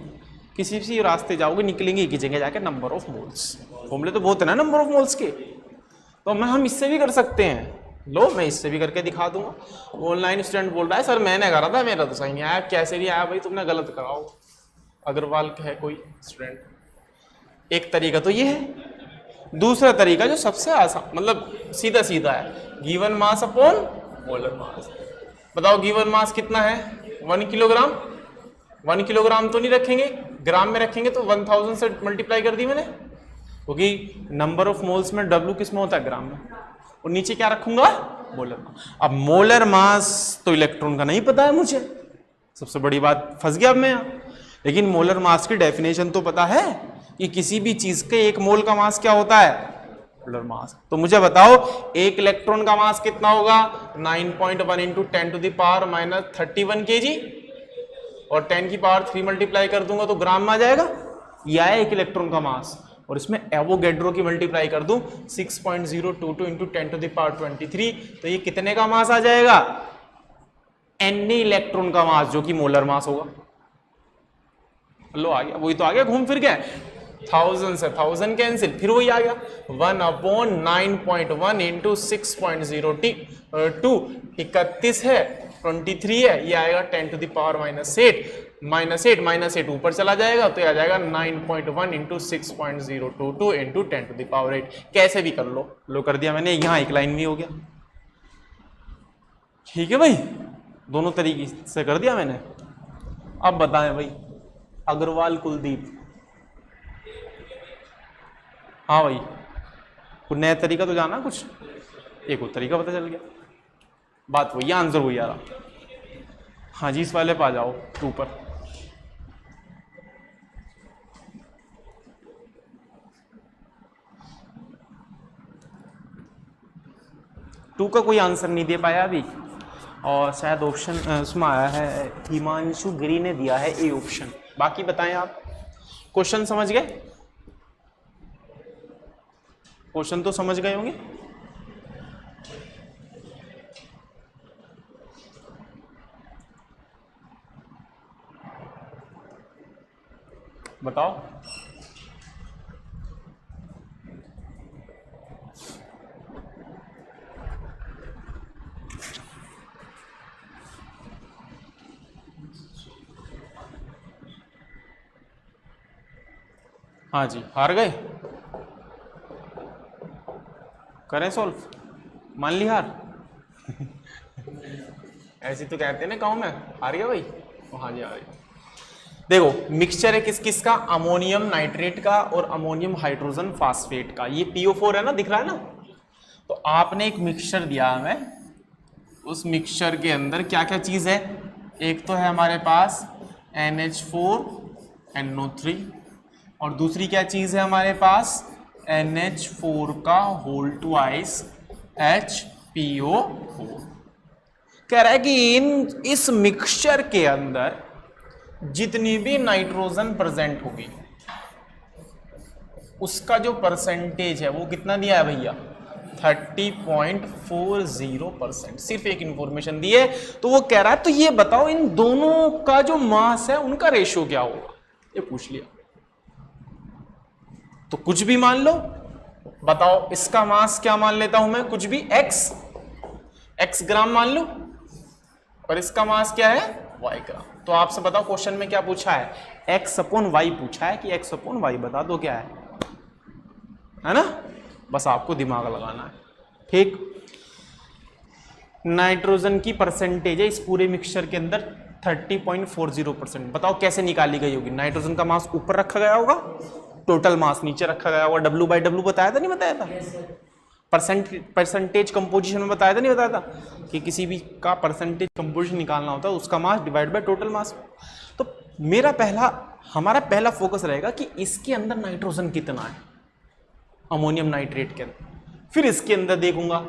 किसी भी रास्ते जाओगे निकलेंगे एक ही जगह जाके नंबर ऑफ मोल्स। फॉर्मूले तो बहुत है ना नंबर ऑफ मोल्स के, तो हम इससे भी कर सकते हैं। लो मैं इससे भी करके दिखा दूंगा। ऑनलाइन स्टूडेंट बोल रहा है सर मैंने करा था मेरा तो सही नहीं आया। कैसे नहीं आया भाई, तुमने गलत कराओ। अग्रवाल का है कोई स्टूडेंट। एक तरीका तो ये है, दूसरा तरीका जो सबसे आसान मतलब सीधा सीधा है, गिवन मास अपॉन मोलर मास। बताओ गिवन मास कितना है? 1 किलोग्राम। 1 किलोग्राम तो नहीं रखेंगे, ग्राम में रखेंगे तो 1000 से मल्टीप्लाई कर दी मैंने, क्योंकि नंबर ऑफ मोल्स में W किस में होता है? ग्राम में। और नीचे क्या रखूंगा? Molar mass. अब मोलर मास तो इलेक्ट्रॉन का नहीं पता है मुझे, सबसे बड़ी बात फंस गया अब मैं यहाँ। लेकिन मोलर मास की डेफिनेशन तो पता है कि किसी भी चीज के एक मोल का मास क्या होता है? Molar mass. तो मुझे बताओ एक इलेक्ट्रॉन का मास कितना होगा? 9.1 × 10⁻³ kg। और 10 की पावर 3 मल्टीप्लाई कर दूंगा तो ग्राम में आ जाएगा। ये आया एक इलेक्ट्रॉन का मास, और इसमें एवोगैड्रो की मल्टीप्लाई कर दूं 6.022 इंटू 10 टू द पावर 23, तो ये कितने का मास आ जाएगा? n इलेक्ट्रॉन का मास, जो कि मोलर मास होगा। लो आ गया, वही तो आ गया घूम फिर गया। 1000 से 1000 कैंसिल, फिर वही आ गया 1/9.1 इंटू 6.02, 31 है 23 है, ये आएगा 10 टू द पावर -8 ऊपर चला जाएगा तो ये आ जाएगा 9.1 into 6.022 into 10 to the power 8। कैसे भी कर लो कर दिया मैंने, यहाँ एक लाइन भी हो गया। ठीक है भाई, दोनों तरीके से कर दिया मैंने। अब बताएं भाई, अग्रवाल कुलदीप, हाँ भाई कुछ नया तरीका तो जाना, कुछ एक और तरीका पता चल गया, बात वही, आंसर वही आ रहा। हाँ जी, इस वाले पे आ जाओ 2 पर। टू का कोई आंसर नहीं दे पाया अभी, और शायद ऑप्शन उसमें आया है, हिमांशु गिरी ने दिया है ए ऑप्शन। बाकी बताएं आप, क्वेश्चन समझ गए? क्वेश्चन तो समझ गए होंगे। बताओ। हाँ जी, हार गए? करें सॉल्व, मान ली हार। ऐसे तो कहते हैं ना गाँव में, हार गया भाई। हाँ जी, हार गया। देखो मिक्सचर है किस किस का? अमोनियम नाइट्रेट का और अमोनियम हाइड्रोजन फास्फेट का। ये PO4 है ना, दिख रहा है ना। तो आपने एक मिक्सचर दिया हमें, उस मिक्सचर के अंदर क्या क्या चीज है? एक तो है हमारे पास NH4 NO3, और दूसरी क्या चीज है हमारे पास? NH4 का होल ट्वाइस HPO4। कह रहा है कि इस मिक्सचर के अंदर जितनी भी नाइट्रोजन प्रेजेंट होगी उसका जो परसेंटेज है वो कितना दिया है भैया? 30.40%। सिर्फ एक इंफॉर्मेशन दी है। तो वो कह रहा है तो ये बताओ इन दोनों का जो मास है उनका रेशियो क्या होगा, ये पूछ लिया। तो कुछ भी मान लो, बताओ इसका मास क्या मान लेता हूं मैं? कुछ भी x ग्राम मान लो, और इसका मास क्या है? y ग्राम। तो आपसे बताओ क्वेश्चन में क्या पूछा है? x/y पूछा है कि x/y बता दो क्या है ना? बस आपको दिमाग लगाना है। ठीक, नाइट्रोजन की परसेंटेज है इस पूरे मिक्सचर के अंदर 30.40%। बताओ कैसे निकाली गई होगी? नाइट्रोजन का मास ऊपर रखा गया होगा, टोटल मास नीचे रखा गया होगा। W/W बताया था, नहीं बताया था? परसेंटेज कंपोजिशन में बताया था, नहीं बताया था कि किसी भी का परसेंटेज कंपोजिशन निकालना होता है उसका mass divide by total mass. तो हमारा पहला फोकस रहेगा कि इसके अंदर नाइट्रोजन कितना है, अमोनियम नाइट्रेट के अंदर। फिर इसके अंदर देखूंगा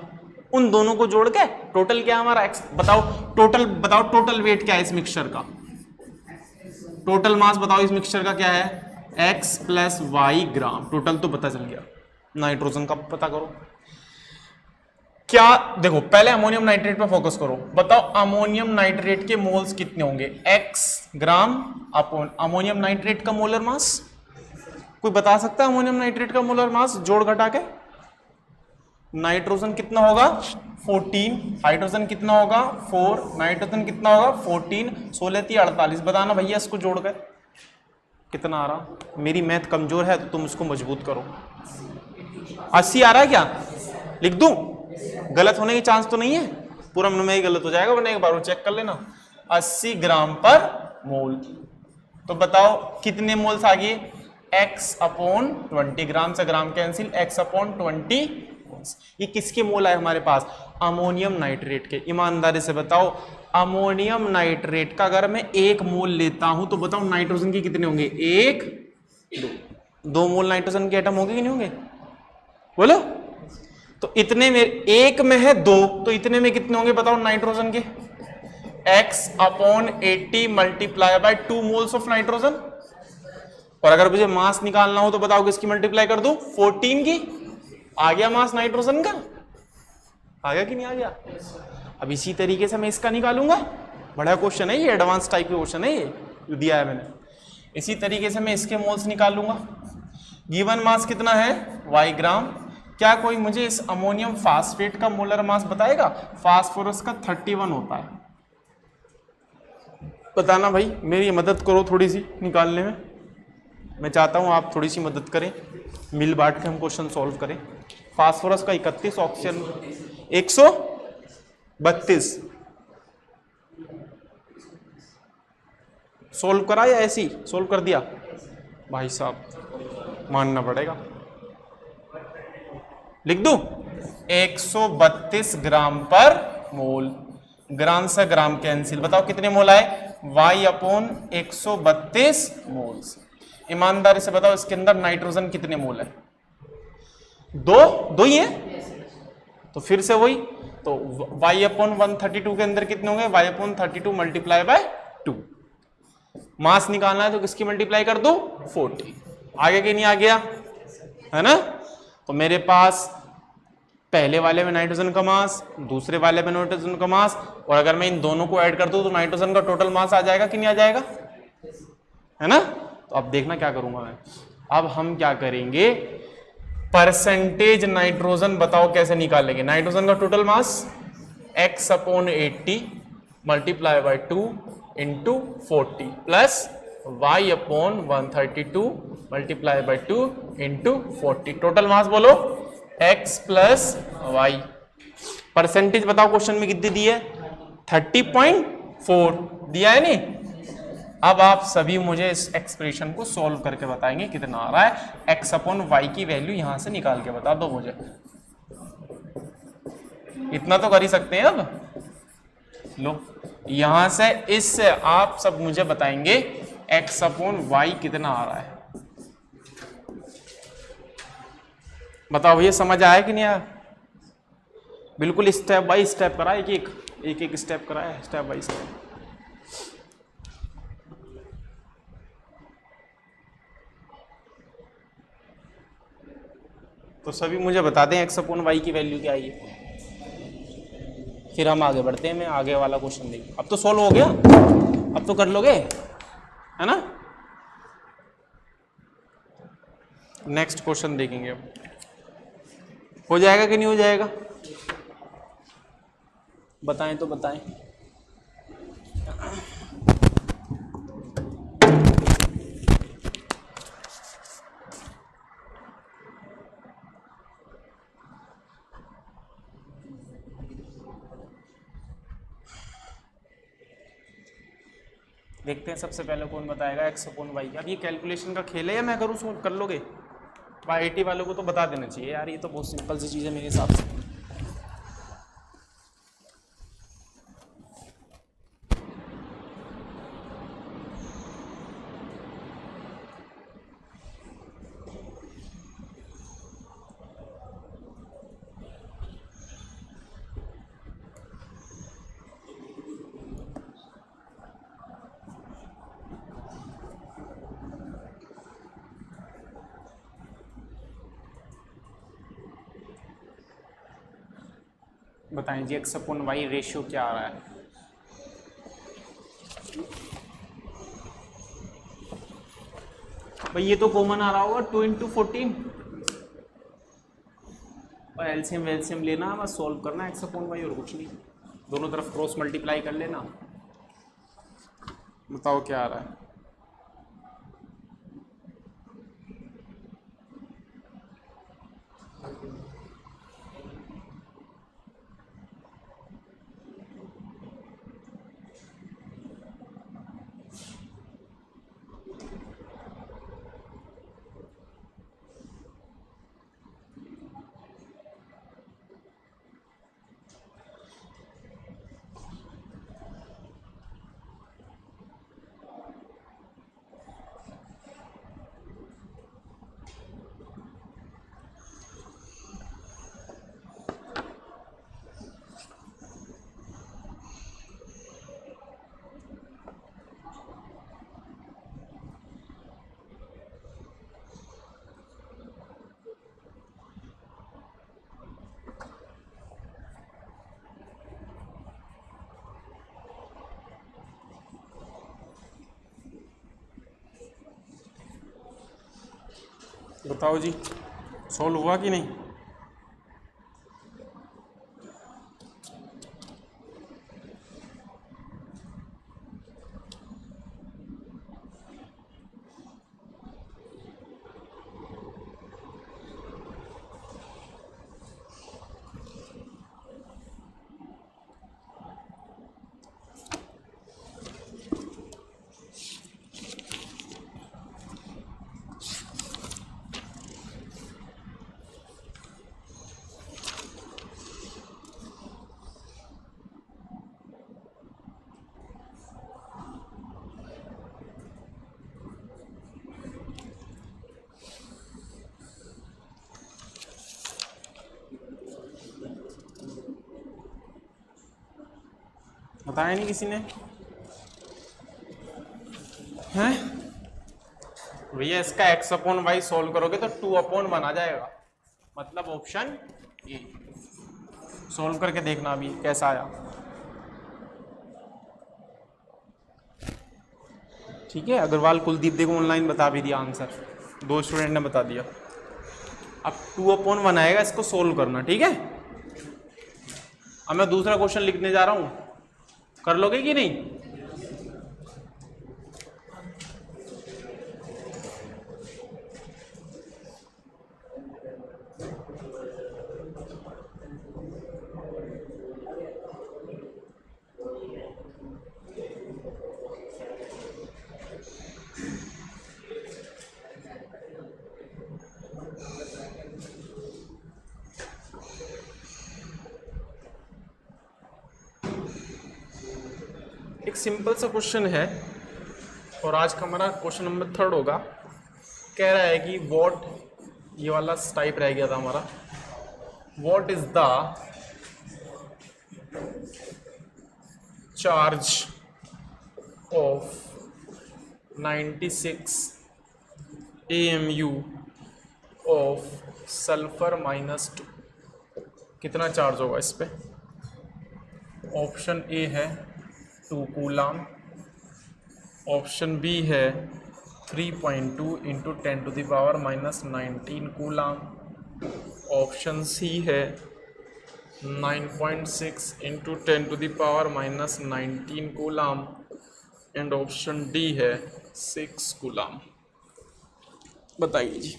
उन दोनों को जोड़ के टोटल क्या हमारा x। बताओ टोटल वेट क्या है इस मिक्सचर का? टोटल मास बताओ इस मिक्सचर का क्या है? x + y ग्राम। टोटल तो पता चल गया, नाइट्रोजन का पता करो क्या। देखो पहले अमोनियम नाइट्रेट पे फोकस करो। बताओ अमोनियम नाइट्रेट के मोल्स कितने होंगे? x ग्राम अपॉन अमोनियम नाइट्रेट का मोलर मास। कोई बता सकता है अमोनियम नाइट्रेट का मोलर मास जोड़ घटा के? नाइट्रोजन कितना होगा? 14, हाइड्रोजन कितना होगा? 4, नाइट्रोजन कितना होगा? 14, 16 × 48। बताना भैया इसको जोड़ कर कितना आ रहा? मेरी मैथ कमजोर है तो तुम इसको मजबूत करो। 80 आ रहा है क्या? लिख दूं? गलत होने के चांस तो नहीं है? पूरा में ही गलत हो जाएगा, वरना एक बार वो चेक कर लेना। 80 ग्राम पर मोल। तो बताओ कितने मोल्स आ गए? x/20। ग्राम से ग्राम कैंसिल, x/20। ये किसके मोल आए हमारे पास? अमोनियम नाइट्रेट के। ईमानदारी से बताओ अमोनियम नाइट्रेट का अगर मैं 1 मोल लेता हूं तो बताओ नाइट्रोजन के कितने होंगे? 1, 2 मोल नाइट्रोजन के एटम होंगे कि नहीं होंगे? बोलो। तो इतने में 1 में है 2, तो इतने में कितने होंगे बताओ नाइट्रोजन के? x upon 80 multiply by 2 moles of nitrogen. और अगर मुझे मास निकालना हो तो बताओ किसकी मल्टीप्लाई कर दूं? 14 की। आ गया मास नाइट्रोजन का? आ गया कि नहीं आ गया? अब इसी तरीके से मैं इसका निकालूंगा। बड़ा क्वेश्चन है ये, एडवांस टाइप का क्वेश्चन है ये जो दिया है मैंने। इसी तरीके से मैं इसके मोल्स निकालूंगा। गिवन मास कितना है? y ग्राम। क्या कोई मुझे इस अमोनियम फास्फेट का मोलर मास बताएगा? फास्फोरस का 31 होता है। बताना भाई, मेरी मदद करो थोड़ी सी निकालने में। मैं चाहता हूं आप थोड़ी सी मदद करें, मिल बांट के हम क्वेश्चन सॉल्व करें। फास्फोरस का 31, ऑक्सीजन 132। सोल्व करा या ऐसे ही सोल्व कर दिया? भाई साहब मानना पड़ेगा। लिख दूं 132 ग्राम पर मोल। ग्राम से ग्राम कैंसिल। बताओ कितने मोल आए? y upon 132 moles. ईमानदारी से बताओ इसके अंदर नाइट्रोजन कितने मोल है? दो ही है। तो फिर से वही, तो y अपॉन 132 के अंदर कितने होंगे? y upon 32 multiply by 2। मास निकालना है तो किसकी मल्टीप्लाई कर दो? 40। आगे कि नहीं आ गया? है ना? तो मेरे पास पहले वाले में नाइट्रोजन का मास, दूसरे वाले में नाइट्रोजन का मास, और अगर मैं इन दोनों को ऐड कर दूं तो नाइट्रोजन का टोटल मास आ जाएगा कि नहीं आ जाएगा? है ना? तो अब देखना क्या करूंगा मैं। अब हम क्या करेंगे, परसेंटेज नाइट्रोजन बताओ कैसे निकालेंगे। नाइट्रोजन का total mass x upon 80 multiply by 2 into 40 plus y upon 132 multiply by 2 into 40। Total mass बोलो x प्लस y। परसेंटेज बताओ क्वेश्चन में कितनी दी है? 30.4 दिया है नहीं? अब आप सभी मुझे इस एक्सप्रेशन को सॉल्व करके बताएंगे कितना आ रहा है। x अपॉन वाई की वैल्यू यहां से निकाल के बता दो मुझे। इतना तो कर ही सकते हैं। अब लो यहां से इससे आप सब मुझे बताएंगे x अपॉन वाई कितना आ रहा है। बताओ भैया समझ आया कि नहीं आया? बिल्कुल स्टेप बाय स्टेप करा, एक स्टेप करा है, स्टेप बाय स्टेप। तो सभी मुझे बता दें x अपॉन वाई की वैल्यू क्या है, फिर हम आगे बढ़ते हैं। मैं आगे वाला क्वेश्चन देंगे। अब तो सॉल्व हो गया, अब तो कर लोगे, है ना? नेक्स्ट क्वेश्चन देखेंगे। अब हो जाएगा कि नहीं हो जाएगा? बताएं तो बताएं। देखते हैं सबसे पहले कौन बताएगा x अपॉन वाई। अब ये कैलकुलेशन का खेल है या मैं करूँ? कर लोगे? IIT वालों को तो बता देना चाहिए यार, ये तो बहुत सिंपल सी चीज़ है मेरे हिसाब से। बताएं जी x अपॉन वाई रेशियो क्या आ रहा है? भाई ये तो कॉमन आ रहा होगा 2 इंटू 14, और एलसीएम वेलसीएम लेना, बस सॉल्व करना x अपॉन वाई और कुछ नहीं। दोनों तरफ क्रॉस मल्टीप्लाई कर लेना। बताओ क्या आ रहा है? बताओ जी, सॉल्व हुआ कि नहीं? बताया नहीं किसी ने? हैं भैया, इसका x अपॉन वाई सोल्व करोगे तो 2/1 आ जाएगा, मतलब ऑप्शन ए। सोल्व करके देखना अभी कैसा आया। ठीक है, अग्रवाल कुलदीप देखो ऑनलाइन बता भी दिया आंसर, 2 स्टूडेंट ने बता दिया। अब 2/1 आएगा, इसको सोल्व करना। ठीक है, अब मैं दूसरा क्वेश्चन लिखने जा रहा हूं, कर लोगे कि नहीं? एक सिंपल सा क्वेश्चन है और आज का हमारा क्वेश्चन नंबर 3 होगा। कह रहा है कि व्हाट, ये वाला टाइप रह गया था हमारा, what is the charge of 96 AMU of sulphur -2। कितना चार्ज होगा इस पे? ऑप्शन ए है 2 कूलाम, ऑप्शन बी है 3.2 इंटू 10⁻⁻19 कूलाम, ऑप्शन सी है 9.6 into 10⁻⁻19 coulomb and option D है 6 कूलाम। बताइए जी।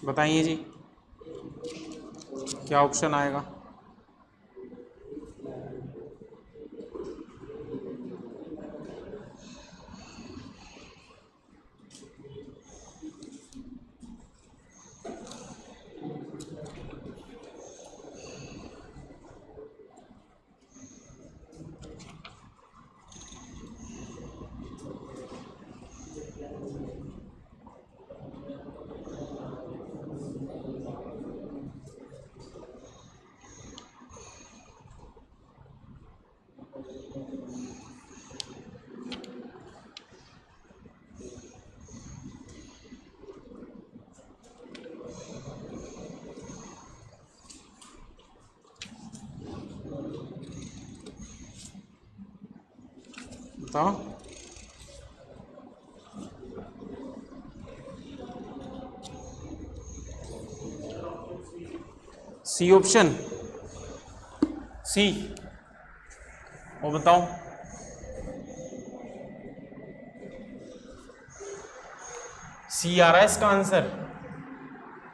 बताइए जी, क्या ऑप्शन आएगा? बताओ। सी ऑप्शन, सी। वो बताओ। सी आ रहा है इसका आंसर,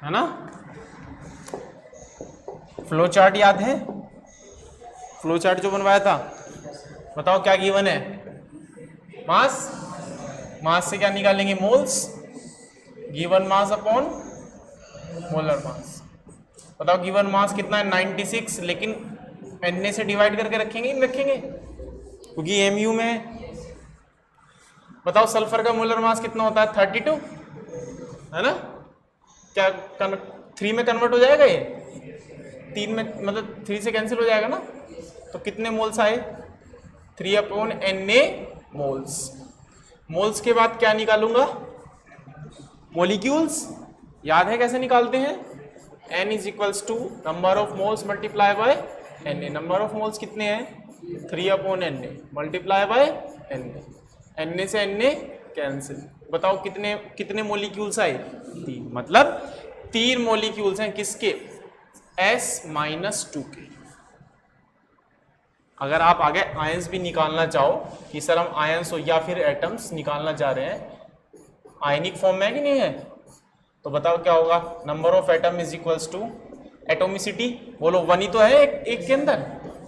है ना? फ्लो चार्ट याद है? फ्लो चार्ट जो बनवाया था, बताओ क्या गिवन है? मास, मास से क्या निकालेंगे? Moles, given mass upon molar मास। बताओ गिवन मास कितना है? 96, लेकिन Na से डिवाइड करके रखेंगे नहीं रखेंगे, क्योंकि Mu में है। बताओ सल्फर का मोलर मास कितना होता है? 32 है ना? क्या 3 में कन्वर्ट हो जाएगा ये? 3 में मतलब 3 से कैंसिल हो जाएगा ना, तो कितने मोल्स आए? 3/Na moles. मोल्स के बाद क्या निकालूंगा? मोलिक्यूल्स। याद है कैसे निकालते हैं? N is equals to number of moles multiply by Na। Number of moles कितने हैं? 3/Na मल्टीप्लाई बाय Na से Na कैंसिल। बताओ कितने कितने मोलिक्यूल्स आए? 3। मतलब 3 मोलिक्यूल्स हैं किसके? S-2 के। अगर आप आगे आयंस भी निकालना चाहो कि सर हम आयंस हो या फिर एटम्स निकालना चाह रहे हैं, आयनिक फॉर्म में है कि नहीं है, तो बताओ क्या होगा? Number of atom is equals to atomicity, बोलो 1 ही तो है एक के अंदर,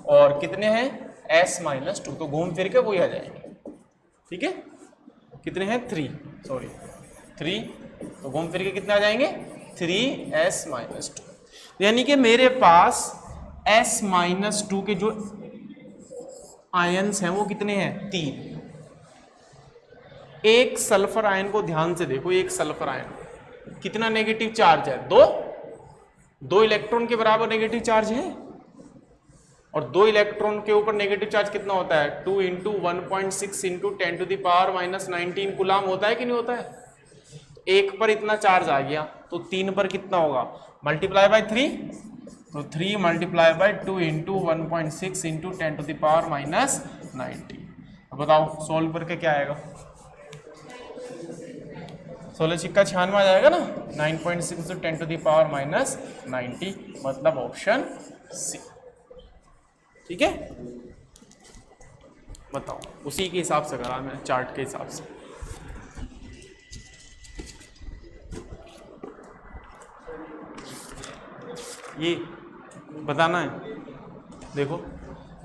और कितने हैं? S-2, तो घूम फिर के वही आ जाएंगे। ठीक है, कितने हैं? 3, तो घूम फिर के कितने आ जाएंगे? 3S-2। यानी कि मेरे पास S-2 के जो आयंस हैं वो कितने हैं? 3। एक सल्फर आयन को ध्यान से देखो, एक सल्फर आयन कितना नेगेटिव चार्ज है? 2 इलेक्ट्रॉन के बराबर नेगेटिव चार्ज है, और 2 इलेक्ट्रॉन के ऊपर नेगेटिव चार्ज कितना होता है? 2 × 1.6 × 10⁻⁻19 कूलाम होता है कि नहीं होता है? एक पर इतना चार्ज आ गया तो 3 पर कितना होगा? मल्टीप्लाई बाय 3, तो 3 मल्टीप्लाई बाय 2 × 1.6 × 10⁻⁻19। अब बताओ सोल्व करके क्या आएगा? 16 छिक्का 96 आ जाएगा ना। 9.6 × 10⁻⁻90, मतलब ऑप्शन सी। ठीक है, बताओ उसी के हिसाब से करा मैंने, चार्ट के हिसाब से। ये बताना है। देखो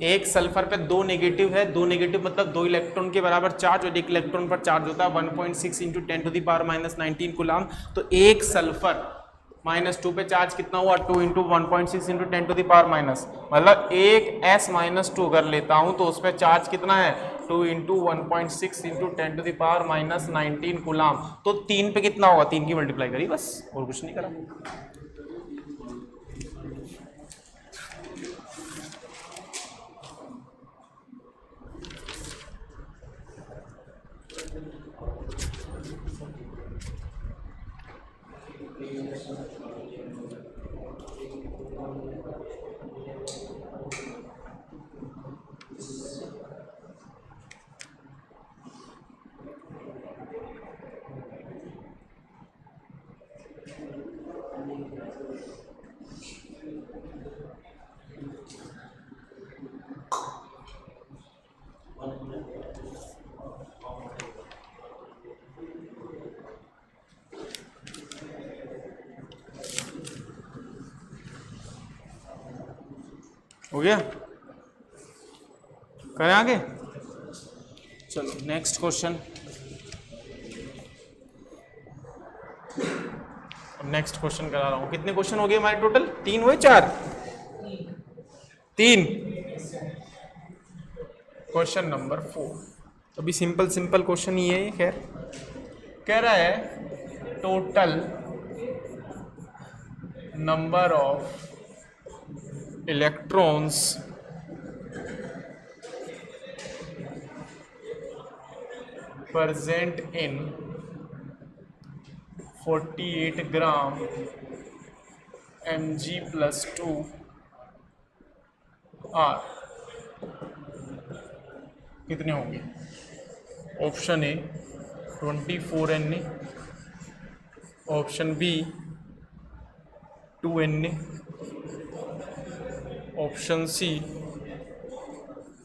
एक सल्फर पे 2 नेगेटिव है, 2 नेगेटिव मतलब 2 इलेक्ट्रॉन के बराबर चार्ज, और 1 इलेक्ट्रॉन पर चार्ज होता है 1.6 × 10⁻⁻19 कूलाम। तो एक सल्फर -2 पे चार्ज कितना हुआ? 2 × 1.6 × 10⁻⁻, मतलब एक S-2 अगर लेता हूं तो उस पर चार्ज कितना है? 2 × 1.6 × 10⁻⁻19 कूलाम। तो 3 पे कितना होगा? 3 की मल्टीप्लाई करी बस, और कुछ नहीं करा। हो गया? करें आगे? चलो नेक्स्ट क्वेश्चन। अब नेक्स्ट क्वेश्चन करा रहा हूं। कितने क्वेश्चन हो गए हमारे टोटल? 3 हुए? 4? 3। Question number 4। अभी सिंपल क्वेश्चन ही है ये। खैर कह रहा है total number of electrons present in 48 gram Mg+2 R कितने होंगे? Option A 24 Na, option B 2 Na, option C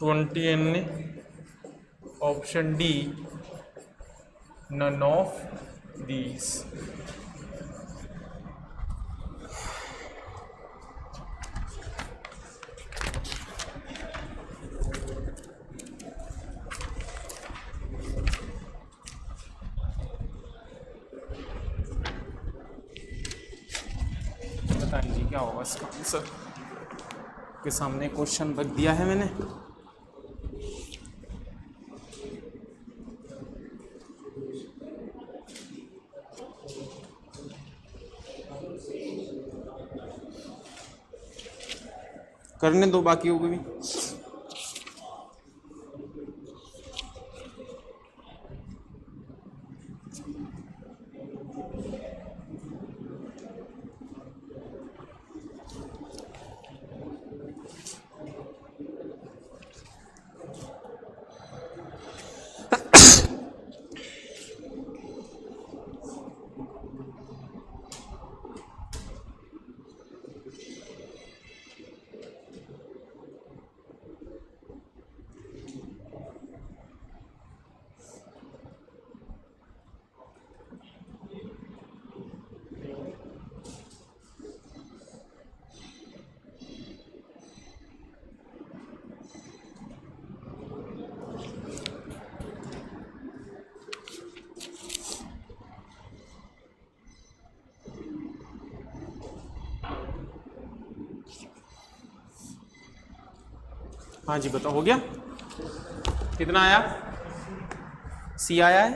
20 Na, option D none of these. बताएं जी क्या होगा इसका आंसर? आपके सामने क्वेश्चन रख दिया है मैंने। करने दो बाकियों को भी। हाँ जी बताओ, हो गया? कितना आया? सी आया है?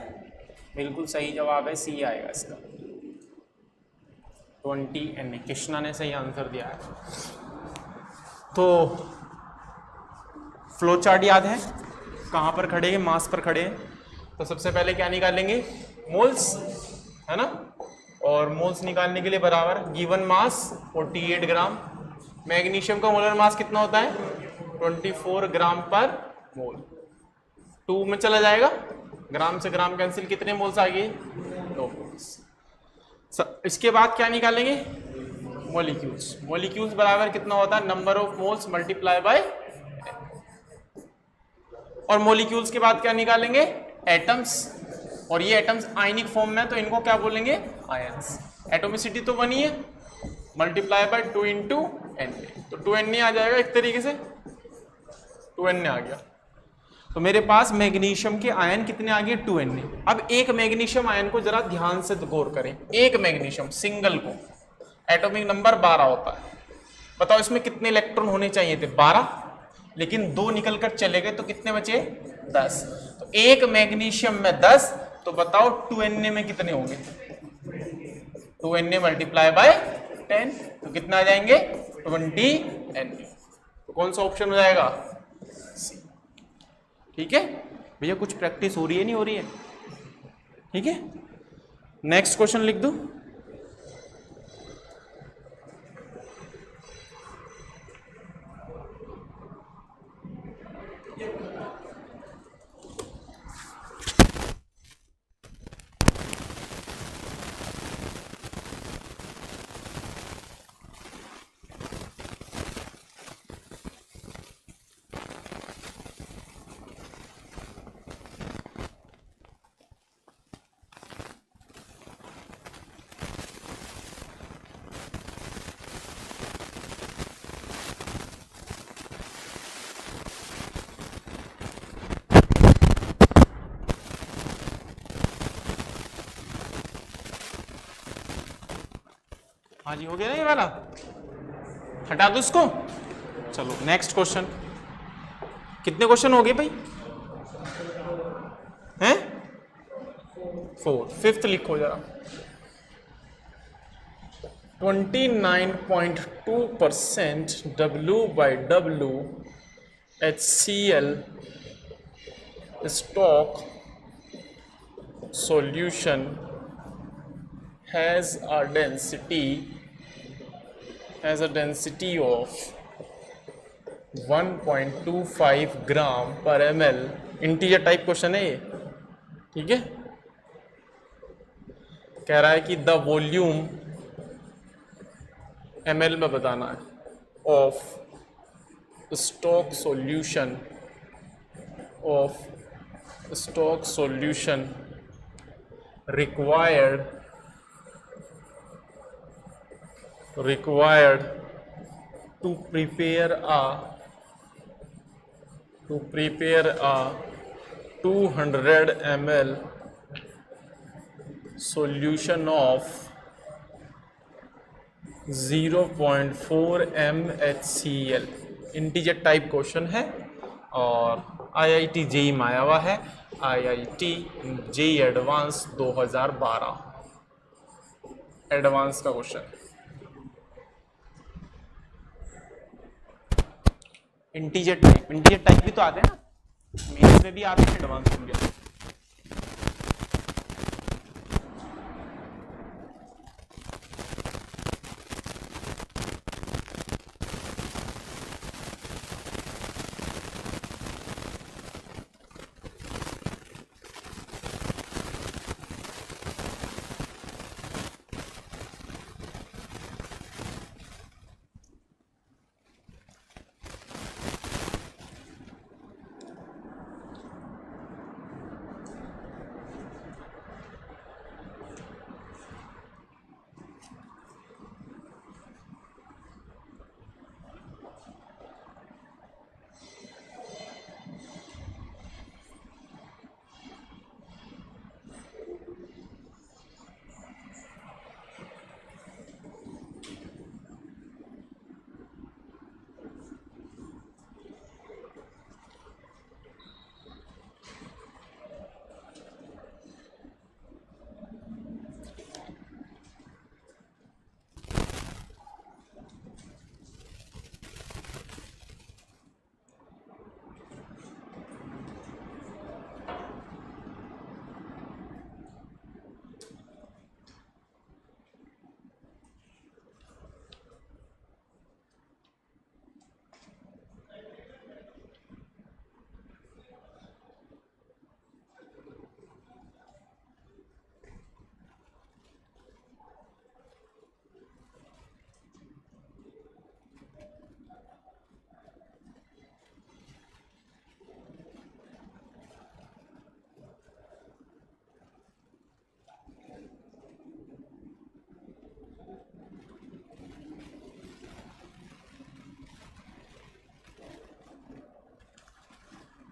बिल्कुल सही जवाब है, सी आएगा इसका। 20 NA, कृष्णा ने सही आंसर दिया है। तो फ्लो चार्ट याद है, कहाँ पर खड़े हैं? मास पर खड़े हैं। तो सबसे पहले क्या निकालेंगे? मोल्स, है ना? और मोल्स निकालने के लिए बराबर गिवन मास 48 ग्राम। मैग्नीशियम का मोलर मास कितना होता है? 24 ग्राम पर मोल। 2 में चला जाएगा, ग्राम से ग्राम कैंसिल, कितने मोल्स आ गए? 2 मोल्स। इसके बाद क्या निकालेंगे? मॉलिक्यूल्स। मॉलिक्यूल्स बराबर कितना होता है? Number of moles multiply bye. और मॉलिक्यूल्स के बाद क्या निकालेंगे? एटम्स। और ये एटम्स आयनिक फॉर्म में, तो इनको क्या बोलेंगे? आयंस। एटोमिसिटी तो 1 ही है, मल्टीप्लाई बाय 2 इंटू Na, तो 2Na आ जाएगा एक तरीके से। 2Na आ गया। तो मेरे पास मैग्नीशियम के आयन कितने आ गए? 2Na। अब एक मैग्नीशियम आयन को जरा ध्यान से गौर करें। एक मैग्नीशियम सिंगल को एटॉमिक नंबर 12 होता है। बताओ इसमें कितने इलेक्ट्रॉन होने चाहिए थे? 12, लेकिन 2 निकल कर चले गए, तो कितने बचे? 10। तो एक मैग्नीशियम में 10, तो बताओ 2Na में कितने होंगे? 2Na मल्टीप्लाई बाय 10, तो कितना आ जाएंगे? 20Na। तो कौन सा ऑप्शन हो जाएगा? सी। ठीक है भैया, कुछ प्रैक्टिस हो रही है, नहीं हो रही है? ठीक है, नेक्स्ट क्वेश्चन लिख दो। हाँ जी, हो गया ना ये वाला? हटा दो इसको। चलो नेक्स्ट क्वेश्चन। कितने क्वेश्चन हो गए भाई? हैं? 4। 5th लिखो जरा। 29.2% W/W HCl stock solution has a density of 1.25 ग्राम पर ml। इंटीजर टाइप क्वेश्चन है ये, ठीक है। कह रहा है कि द वॉल्यूम ml में बताना है of stock solution required to prepare a 200 ml solution of 0.4 mHCl। Integer type question है और IIT जेई में आया हुआ है, IIT जेई एडवांस 2012 एडवांस का क्वेश्चन। इंटीजर टाइप भी तो आते हैं ना, मेंस में भी आते हैं, एडवांस में भी आते हैं।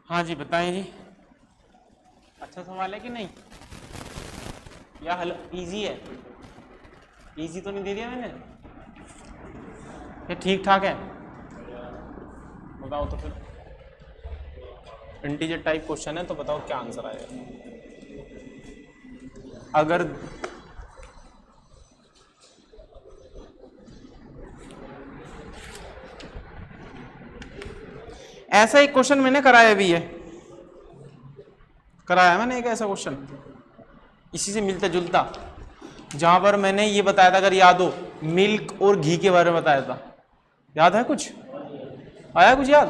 हाँ जी बताएं जी, अच्छा सवाल है कि नहीं, या हल इजी है? इजी तो नहीं दे दिया मैंने, ये ठीक ठाक है? बताओ तो फिर, इंटीजर टाइप क्वेश्चन है तो बताओ क्या आंसर आएगा। अगर ऐसा एक क्वेश्चन मैंने कराया भी है, कराया मैंने एक ऐसा क्वेश्चन इसी से मिलता जुलता, जहां पर मैंने ये बताया था, अगर याद हो, मिल्क और घी के बारे में बताया था, याद है? कुछ आया कुछ याद?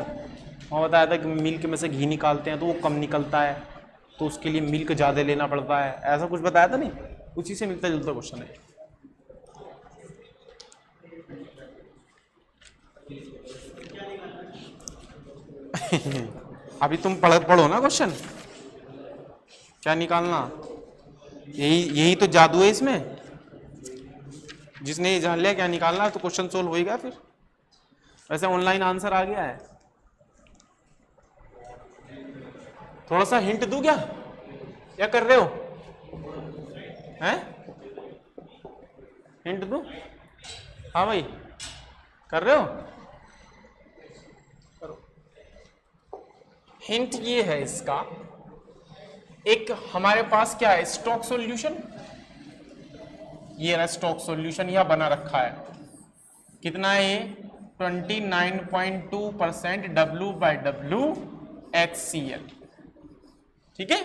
वहाँ बताया था कि मिल्क में से घी निकालते हैं तो वो कम निकलता है, तो उसके लिए मिल्क ज़्यादा लेना पड़ता है, ऐसा कुछ बताया था नहीं? उसी से मिलता जुलता क्वेश्चन है। अभी तुम पढ़ो ना क्वेश्चन, क्या निकालना, यही तो जादू है इसमें। जिसने ये जान लिया क्या निकालना है तो क्वेश्चन सोल्व होएगा। फिर वैसे ऑनलाइन आंसर आ गया है, थोड़ा सा हिंट दूं क्या कर रहे हो? हैं? हिंट दूं? हाँ भाई, कर रहे हो? करो। हिंट ये है इसका, एक हमारे पास क्या है, स्टॉक सॉल्यूशन, ये ना स्टॉक सॉल्यूशन यह बना रखा है, कितना है ये? 29.2% W/W HCl, ठीक है,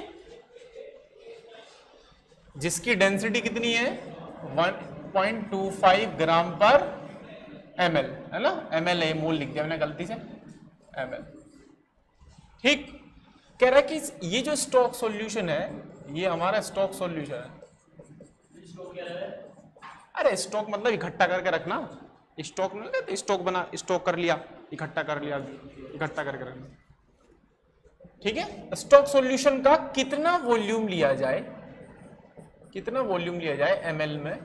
जिसकी डेंसिटी कितनी है? 1.25 ग्राम पर ml, है ना? ml है, मोल लिख दिया मैंने गलती से, ml, ठीक। कह रहा है कि ये जो स्टॉक सॉल्यूशन है, ये हमारा स्टॉक सॉल्यूशन है। अरे स्टॉक मतलब इकट्ठा करके रखना, स्टॉक नहीं कहते, स्टॉक बना, स्टॉक कर लिया, इकट्ठा कर लिया, इकट्ठा करके रखना, ठीक है। स्टॉक सॉल्यूशन का कितना वॉल्यूम लिया जाए, कितना वॉल्यूम लिया जाए ml में,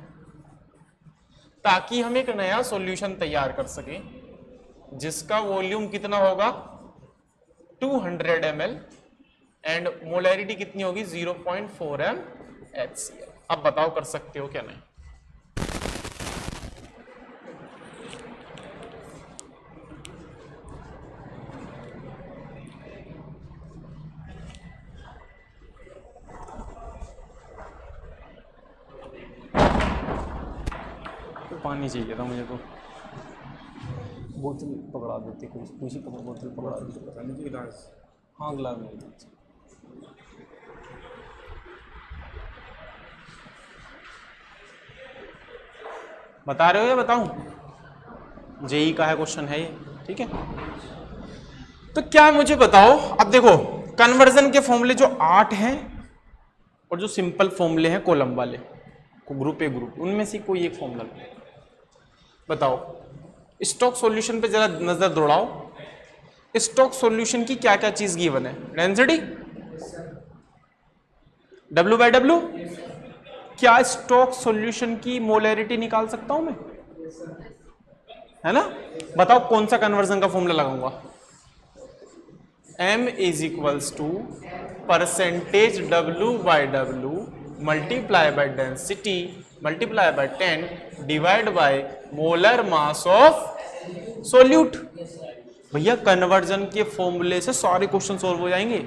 ताकि हम एक नया सॉल्यूशन तैयार कर सके जिसका वॉल्यूम कितना होगा? 200 ml एंड मोलैरिटी कितनी होगी? 0.4 m HCl। अब बताओ कर सकते हो क्या नहीं? पानी चाहिए था मुझे तो। बोतल पकड़ा देते, कुछ बोतल पकड़ा देते। गिलास। हाँ गिलास में दीजिए। बता रहे हो या बताऊं? जेई का है क्वेश्चन है ये, ठीक है। तो क्या मुझे बताओ, अब देखो कन्वर्जन के फॉर्मूले जो 8 हैं और जो सिंपल फॉर्मूले हैं कॉलम वाले, ग्रुप ए ग्रुप, उनमें से कोई एक फॉर्मूला बताओ। स्टॉक सॉल्यूशन पे जरा नजर दौड़ाओ। स्टॉक सॉल्यूशन की क्या क्या चीज गिवन है? Density, W by W। क्या स्टॉक सॉल्यूशन की मोलैरिटी निकाल सकता हूं मैं? है ना? बताओ कौन सा कन्वर्जन का फॉर्मूला लगाऊंगा? M is equals to percentage W by W multiply by density multiply by 10 divide by molar mass of solute. भैया कन्वर्जन के फॉर्मूले से सारे क्वेश्चन सॉल्व हो जाएंगे,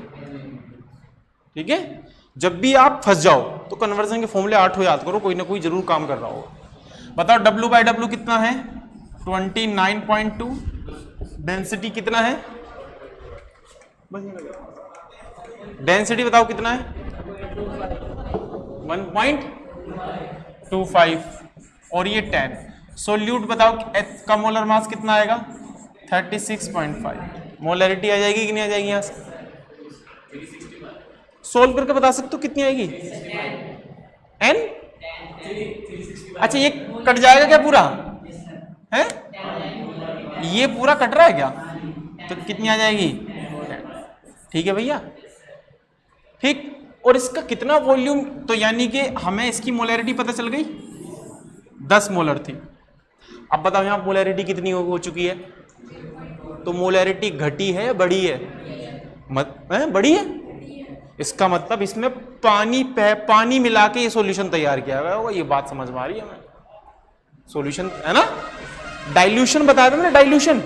ठीक है। जब भी आप फंस जाओ तो कन्वर्जन के फॉर्मूले 8 हो याद करो, कोई ना कोई जरूर काम कर रहा होगा। बताओ W बाय W कितना है? 29.2। डेंसिटी कितना है? डेंसिटी बताओ कितना है? 1.25 और ये 10। सोल्यूट बताओ का मोलर मास कितना आएगा? 36.5। मोलरिटी आ जाएगी कि नहीं आ जाएगी? यहां से सोल्व करके बता सकते हो कितनी आएगी? n। अच्छा ये कट जाएगा क्या पूरा? है ये पूरा कट रहा है क्या? तो कितनी आ जाएगी? ठीक है भैया, ठीक। और इसका कितना वॉल्यूम? तो यानी कि हमें इसकी मोलैरिटी पता चल गई, 10 मोलर थी। अब बताओ यहां मोलैरिटी कितनी हो चुकी है? तो मोलैरिटी घटी है या बढ़ी है? बढ़ी है। इसका मतलब इसमें पानी मिला के ये सॉल्यूशन तैयार किया गया होगा। ये बात समझ में आ रही है हमें? सॉल्यूशन है ना, डाइल्यूशन बताया था ना। डाइल्यूशन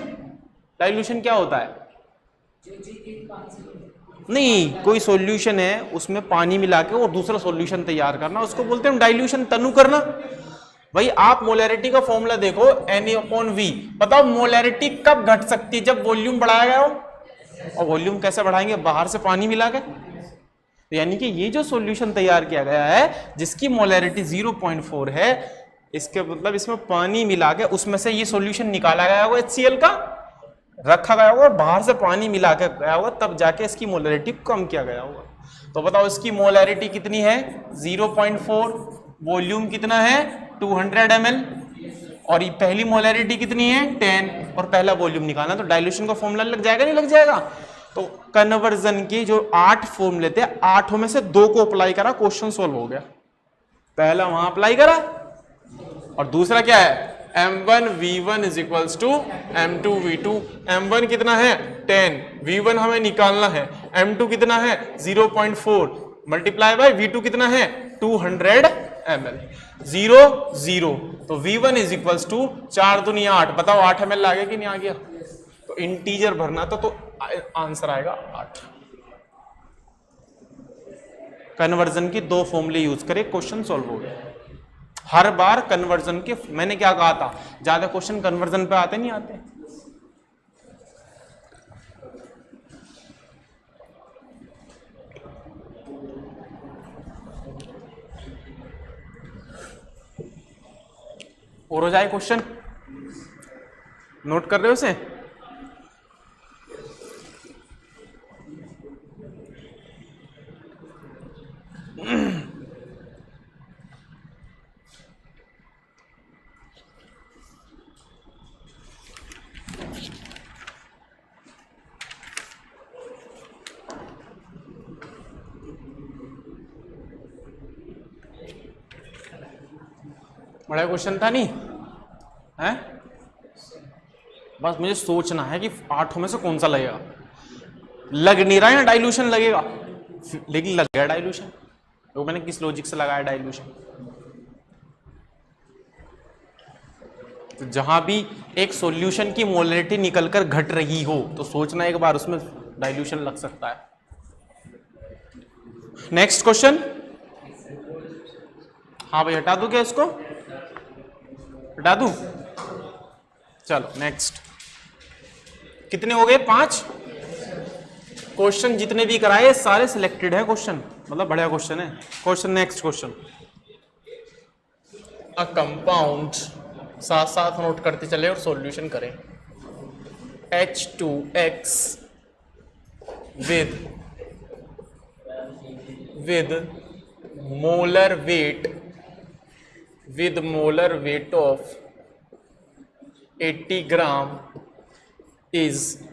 क्या होता है? नहीं, कोई सॉल्यूशन है उसमें पानी मिला के और दूसरा सॉल्यूशन तैयार करना, उसको बोलते हैं डाइल्यूशन, तनु करना। भाई आप मोलैरिटी का फॉर्मूला देखो, Na/V। बताओ मोलैरिटी कब घट सकती है? जब वॉल्यूम बढ़ाया गया हो। और वॉल्यूम कैसे बढ़ाएंगे? बाहर से पानी मिला के। तो यानी कि ये जो सॉल्यूशन तैयार किया गया है जिसकी मोलैरिटी 0.4 है, इसके मतलब इसमें पानी मिला के उसमें से ये सॉल्यूशन निकाला गया होगा, HCl का रखा गया होगा, बाहर से पानी मिला के गया होगा, तब जाके इसकी मोलैरिटी कम किया गया होगा। तो बताओ इसकी मोलैरिटी कितनी है? 0.4। वॉल्यूम कितना है? 200 ml। और ये पहली मोलैरिटी कितनी है? 10। और पहला वॉल्यूम निकालना, तो डाइल्यूशन का फॉर्मूला लग जाएगा, नहीं लग जाएगा? तो कन्वर्जन के जो 8 फॉर्मूले थे, 8 में से 2 को अप्लाई करा, क्वेश्चन सोल्व हो गया। पहला वहां अप्लाई करा और दूसरा क्या है? M1 V1 is equals to M2 V2। M1 कितना है? 10। V1 हमें निकालना है। M2 कितना है? 0.4 मल्टीप्लाई बाय V2 कितना है? 200 ml। 0 0 तो V1 इज इक्वल्स टू 4 दूनी 8। बताओ 8 ml आ गया कि नहीं आ गया? तो इंटीजर भरना था, तो आंसर आएगा 8। कन्वर्जन की 2 फॉर्मूले यूज करे, क्वेश्चन सॉल्व हो गया। हर बार कन्वर्जन के, मैंने क्या कहा था, ज्यादा क्वेश्चन कन्वर्जन पे आते नहीं आते। और हो जाए क्वेश्चन, नोट कर रहे हो उसे? बड़ा क्वेश्चन था नहीं है? बस मुझे सोचना है कि 8 में से कौन सा लगेगा। लग नहीं रहा है ना डाइल्यूशन लगेगा, लेकिन लग गया डाइल्यूशन। तो मैंने किस लॉजिक से लगाया डाइल्यूशन? तो जहां भी एक सॉल्यूशन की मोलैरिटी निकलकर घट रही हो तो सोचना एक बार उसमें डाइल्यूशन लग सकता है। Next question. हाँ भाई हटा दूं क्या इसको? हटा दूं? चलो नेक्स्ट। कितने हो गए? 5। क्वेश्चन जितने भी कराए सारे सिलेक्टेड है क्वेश्चन, मतलब बढ़िया क्वेश्चन है। Question next question, a compound, साथ साथ नोट करते चले और सॉल्यूशन करें। H2X with molar weight of 80 gram is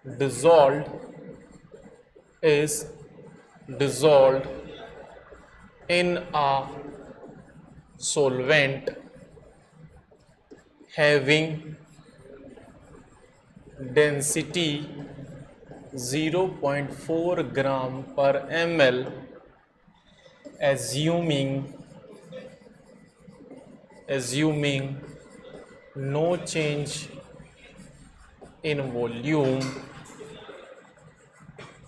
dissolved in a solvent having density 0.4 gram per ml, assuming no change in volume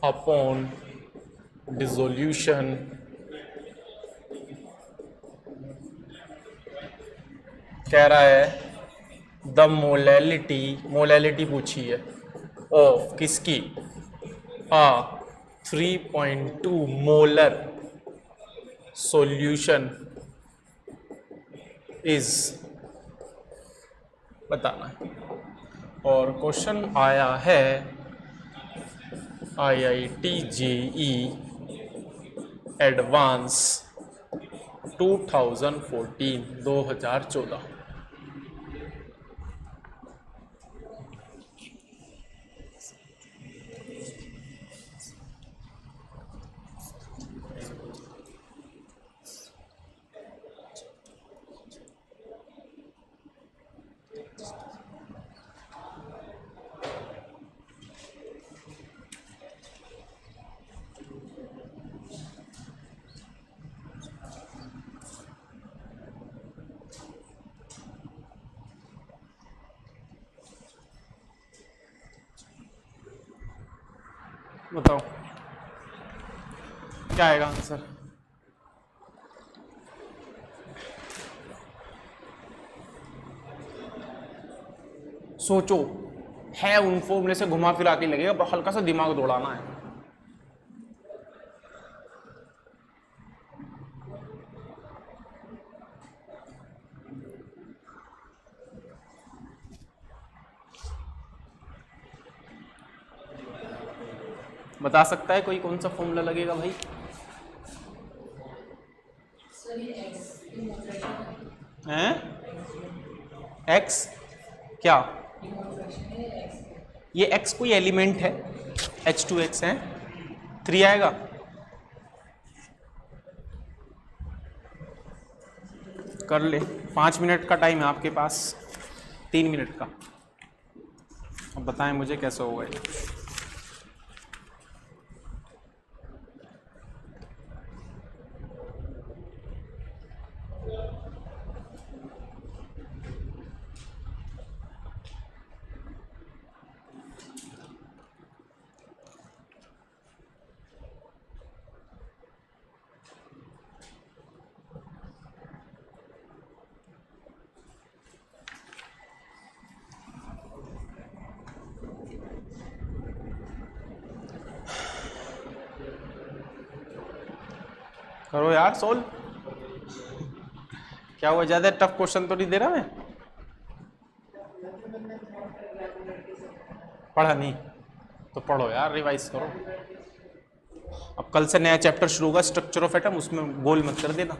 upon dissolution कह रहा है द मोलैलिटी पूछी है ऑफ किसकी? 3.2 मोलर सॉल्यूशन इज बताना है। और क्वेश्चन आया है IIT JEE एडवांस 2014। बताओ क्या आएगा आंसर? सोचो, है उन फॉर्मूले से घुमा फिरा के लगेगा, पर हल्का सा दिमाग दौड़ाना है। बता सकता है कोई कौन सा फॉर्मूला लगेगा भाई? हैं? एक्स क्या? ये एक्स कोई एलिमेंट है, H2X है, 3 आएगा। कर ले, 5 मिनट का टाइम है आपके पास, 3 मिनट का। अब बताएं मुझे कैसे होगा ये। करो यार सोल्व। क्या हुआ, ज्यादा टफ क्वेश्चन तो नहीं दे रहा मैं? पढ़ा नहीं तो पढ़ो यार, रिवाइज करो। अब कल से नया चैप्टर शुरू होगा, स्ट्रक्चर ऑफ एटम, उसमें गोल मत कर देना।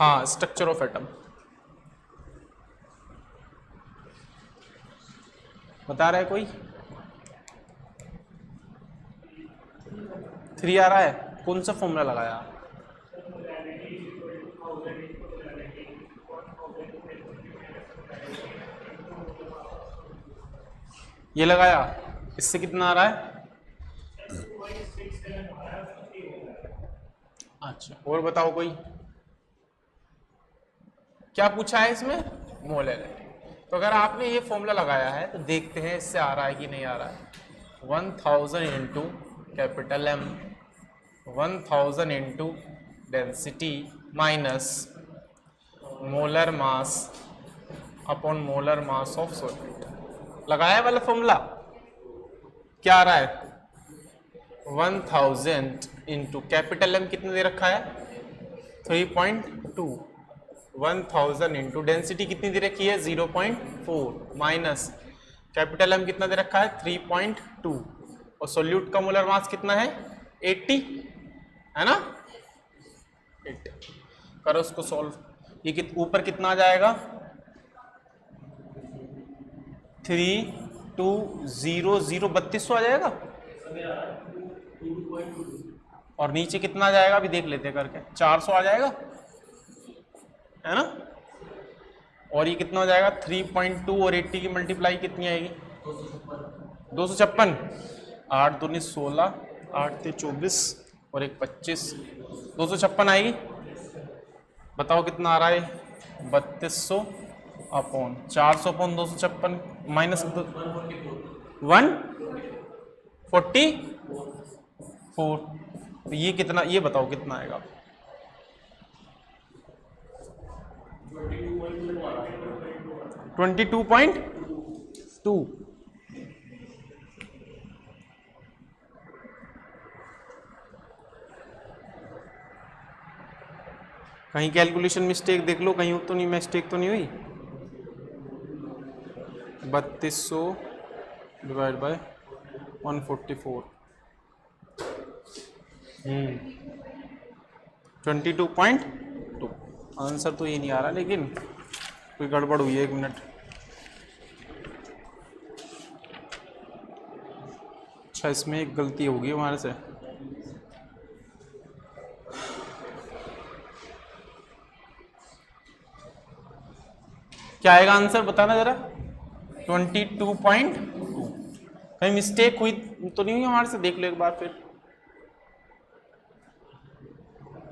हाँ, स्ट्रक्चर ऑफ एटम बता रहा है कोई? 3 आ रहा है, कौन सा फॉर्मूला लगाया? ये लगाया, इससे कितना आ रहा है? अच्छा, और बताओ कोई क्या पूछा है इसमें? मोलैलिटी। तो अगर आपने ये फॉर्मूला लगाया है तो देखते हैं इससे आ रहा है कि नहीं आ रहा है। 1000 into capital M 1000 into density minus molar mass upon molar mass of solute. लगाया वाला फॉर्मूला क्या आ रहा है? 1000 इंटू कैपिटल एम कितने दे रखा है? 3.2। 1000 इंटू डेंसिटी कितनी दे रखी है? 0.4 माइनस कैपिटल एम कितना दे रखा है? 3.2 और सोल्यूट का मोलर मास कितना है? 80 है ना? 80 करो उसको सॉल्व। ये ऊपर कितना आ जाएगा? 3200 3200 आ जाएगा और नीचे कितना आ जाएगा अभी देख लेते हैं करके। 400 आ जाएगा है ना? और ये कितना हो जाएगा? 3.2 और 80 की मल्टीप्लाई कितनी आएगी? 256। 8 दूनी 16, 8 ते 24 और 1 25, 256 आएगी। बताओ कितना आ रहा है? 3200 अपॉन 400 अपॉन 256 माइनस 144। तो ये कितना, ये बताओ कितना आएगा? 22.2। कहीं कैलकुलेशन मिस्टेक देख लो, कहीं तो नहीं, मिस्टेक तो नहीं हुई। 3200 डिवाइड बाय 144 22.2। आंसर तो ये नहीं आ रहा, लेकिन कोई गड़बड़ हुई है। 1 मिनट। अच्छा, इसमें एक गलती होगी हमारे से। क्या आएगा आंसर बताना जरा? 22.2। कहीं मिस्टेक हुई तो नहीं हुई हमारे से? देख लो एक बार फिर।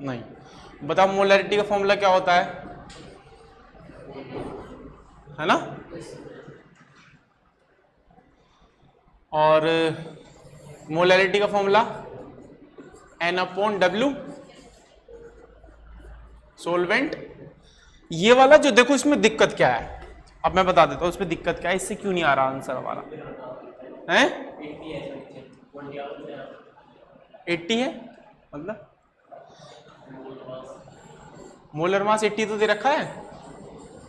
नहीं। बताओ मोलैरिटी का फॉर्मूला क्या होता है ना? और मोलैरिटी का फॉर्मूला N/W सोलवेंट। ये वाला जो देखो, इसमें दिक्कत क्या है अब मैं बता देता हूं। इसमें दिक्कत क्या है, इससे क्यों नहीं आ रहा आंसर हमारा? है 80 है, मतलब मोलर मास 80 तो दे रखा है।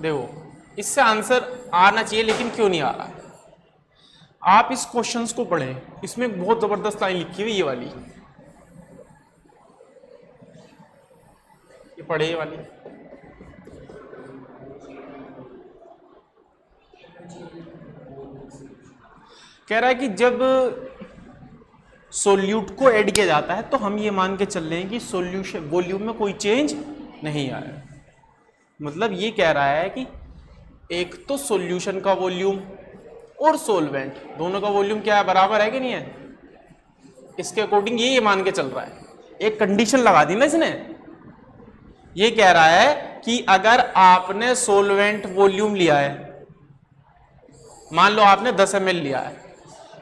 देखो, इससे आंसर आना चाहिए, लेकिन क्यों नहीं आ रहा है? आप इस क्वेश्चंस को पढ़ें, इसमें एक बहुत जबरदस्त लाइन लिखी हुई ये वाली, ये पढ़े ये वाली। कह रहा है कि जब सोल्यूट को ऐड किया जाता है तो हम ये मान के चल रहे हैं कि सोल्यूशन वॉल्यूम में कोई चेंज नहीं आया। मतलब ये कह रहा है कि एक तो सॉल्यूशन का वॉल्यूम और सोलवेंट दोनों का वॉल्यूम क्या है, बराबर है कि नहीं है? इसके अकॉर्डिंग ये मान के चल रहा है। एक कंडीशन लगा दी ना इसने। ये कह रहा है कि अगर आपने सोलवेंट वॉल्यूम लिया है, मान लो आपने 10 ml लिया है,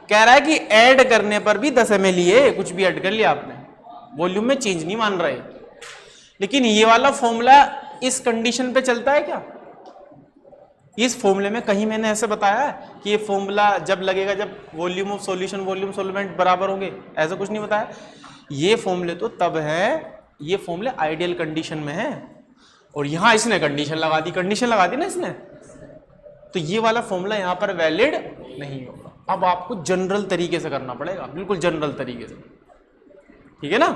कह रहा है कि ऐड करने पर भी 10 ml लिए, कुछ भी ऐड कर लिया आपने, वॉल्यूम में चेंज नहीं मान रहे। लेकिन ये वाला फॉर्मूला इस कंडीशन पे चलता है क्या? इस फॉर्मूले में कहीं मैंने ऐसे बताया है कि ये फॉर्मूला जब लगेगा जब volume of solution volume solvent बराबर होंगे? ऐसा कुछ नहीं बताया। ये फॉर्मूले तो तब है, ये फॉर्मूले आइडियल कंडीशन में है, और यहां इसने कंडीशन लगा दी, कंडीशन लगा दी ना इसने, तो ये वाला फॉर्मूला यहां पर वैलिड नहीं होगा। अब आपको जनरल तरीके से करना पड़ेगा, बिल्कुल जनरल तरीके से, ठीक है ना?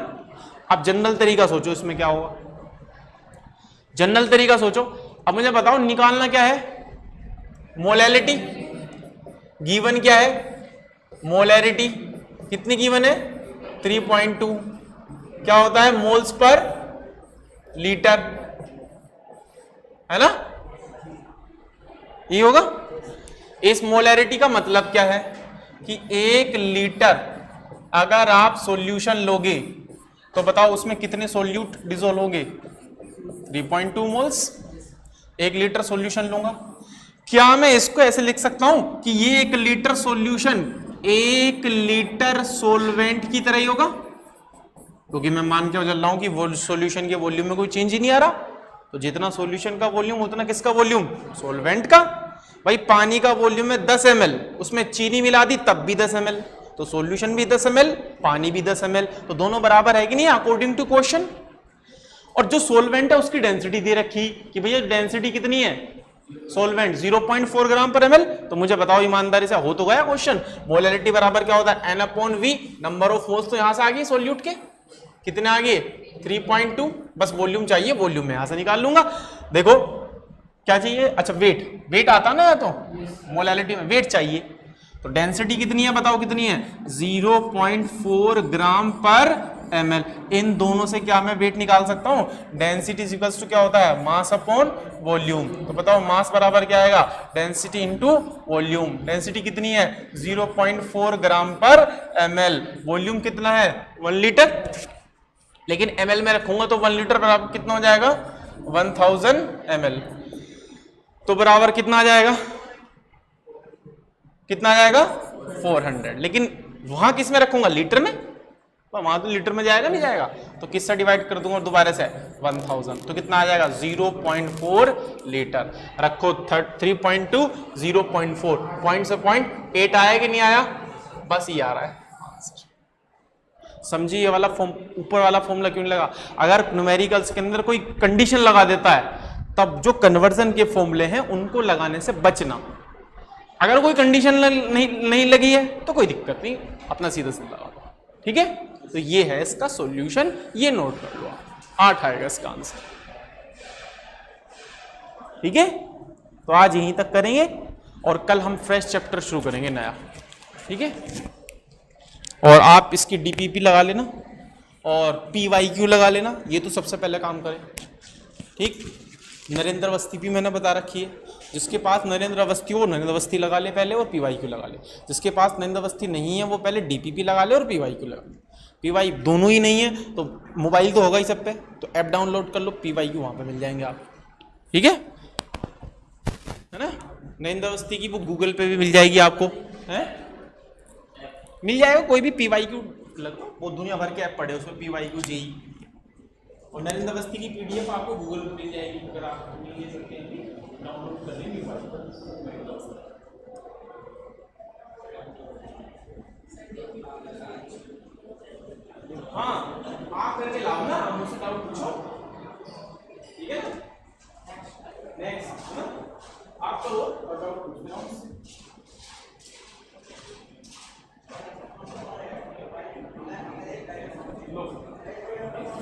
अब जनरल तरीका सोचो, इसमें क्या होगा? जनरल तरीका सोचो। अब मुझे बताओ निकालना क्या है? मोलैरिटी। गिवन क्या है? मोलैरिटी कितनी गिवन है? 3.2। क्या होता है? मोल्स पर लीटर, है ना? ये होगा। इस मोलैरिटी का मतलब क्या है कि 1 लीटर अगर आप सॉल्यूशन लोगे तो बताओ उसमें कितने सॉल्यूट डिसॉल्व होंगे? 3.2 मोल्स। 1 लीटर सॉल्यूशन लूंगा, क्या मैं इसको ऐसे लिख सकता हूं कि ये 1 लीटर सॉल्यूशन 1 लीटर सोलवेंट की तरह ही होगा? क्योंकि मैं मान के चल रहा हूं कि वो सॉल्यूशन के वॉल्यूम में कोई चेंज ही नहीं आ रहा, तो जितना सॉल्यूशन का वॉल्यूम उतना किसका वॉल्यूम, सॉल्वेंट का। भाई पानी का वॉल्यूम है 10 ml, उसमें चीनी मिला दी तब भी 10 ml, तो सॉल्यूशन भी 10 ml, पानी भी 10 ml, तो दोनों बराबर है कि नहीं अकॉर्डिंग टू क्वेश्चन। और जो सॉल्वेंट है उसकी डेंसिटी दे रखी कि भैया डेंसिटी कितनी है, सॉल्वेंट 0.4 ग्राम पर ml, तो मुझे बताओ ईमानदारी से, हो तो गया क्वेश्चन। मोलैलिटी बराबर क्या होता है, N/V, नंबर ऑफ मोल्स, तो यहां से आ गए सॉल्यूट के, कितने आ गए 3.2, बस वॉल्यूम चाहिए, वॉल्यूम में यहां से निकाल लूंगा। देखो क्या चाहिए, अच्छा वेट आता ना, तो मोलैलिटी में वेट चाहिए, तो डेंसिटी कितनी है बताओ कितनी है, 0.4 ग्राम पर ml। इन दोनों से क्या मैं वेट निकाल सकता हूं, डेंसिटी इक्वल्स टू क्या होता है, मास अपॉन वॉल्यूम। तो बताओ मास बराबर क्या आएगा, डेंसिटी इनटू वॉल्यूम। डेंसिटी कितनी है 0.4 ग्राम पर ml, वॉल्यूम कितना है 1 लीटर, लेकिन ml में रखूंगा तो 1 लीटर बराबर कितना हो जाएगा 1000 ml, तो बराबर कितना आ जाएगा, कितना आ जाएगा 400। लेकिन वहां किस में रखूंगा, लीटर में, तो वहां तो लीटर में जाएगा नहीं जाएगा, तो किससे डिवाइड कर दूंगा दोबारा से 1000, तो कितना आ जाएगा 0.4 लीटर। रखो 3.2 0.4, पॉइंट से 0.8 आया कि नहीं आया, बस ये आ रहा है। समझिए ये वाला फॉर्म, ऊपर वाला फॉर्मूला क्यों लगा, अगर न्यूमेरिकल्स के अंदर कोई कंडीशन लगा देता है तब जो कन्वर्जन के फॉर्मूले हैं उनको लगाने से बचना। अगर कोई कंडीशन नहीं लगी है तो कोई दिक्कत नहीं, अपना सीधा सीधा लगा दो, ठीक है। तो ये है इसका सॉल्यूशन, ये नोट कर लो, 8 आएगा इसका आंसर, ठीक है। तो आज यहीं तक करेंगे और कल हम फ्रेश चैप्टर शुरू करेंगे नया, ठीक है। और आप इसकी डीपीपी लगा लेना और PYQ लगा लेना, ये तो सबसे पहले काम करें, ठीक। नरेंद्र अवस्थी भी मैंने बता रखी है, जिसके पास नरेंद्र अवस्थी हो नरेंद्र अवस्थी लगा ले पहले और PYQ लगा ले, जिसके पास नरेंद्र अवस्थी नहीं है वो पहले DPP लगा ले और PYQ लगा ले। PY दोनों ही नहीं है तो मोबाइल तो होगा ही सब पे, तो ऐप डाउनलोड कर लो, PYQ वहां पे मिल जाएंगे आप, ठीक है ना। नरेंद्र अवस्थी की बुक गूगल पे भी मिल जाएगी आपको, है मिल जाएगा, कोई भी PYQ लगो, वो दुनिया भर के ऐप पढ़े उसमें PYQ JEE, और नरेंद्र अवस्थी की PDF आपको गूगल पे मिल जाएगी, अगर आप ले सकते हैं डाउनलोड कर लेंगे। हाँ आप करके लाओ ना, मुझसे डाउट पूछो, ठीक है ना। नेक्स्ट आप करो और डाउट पूछो।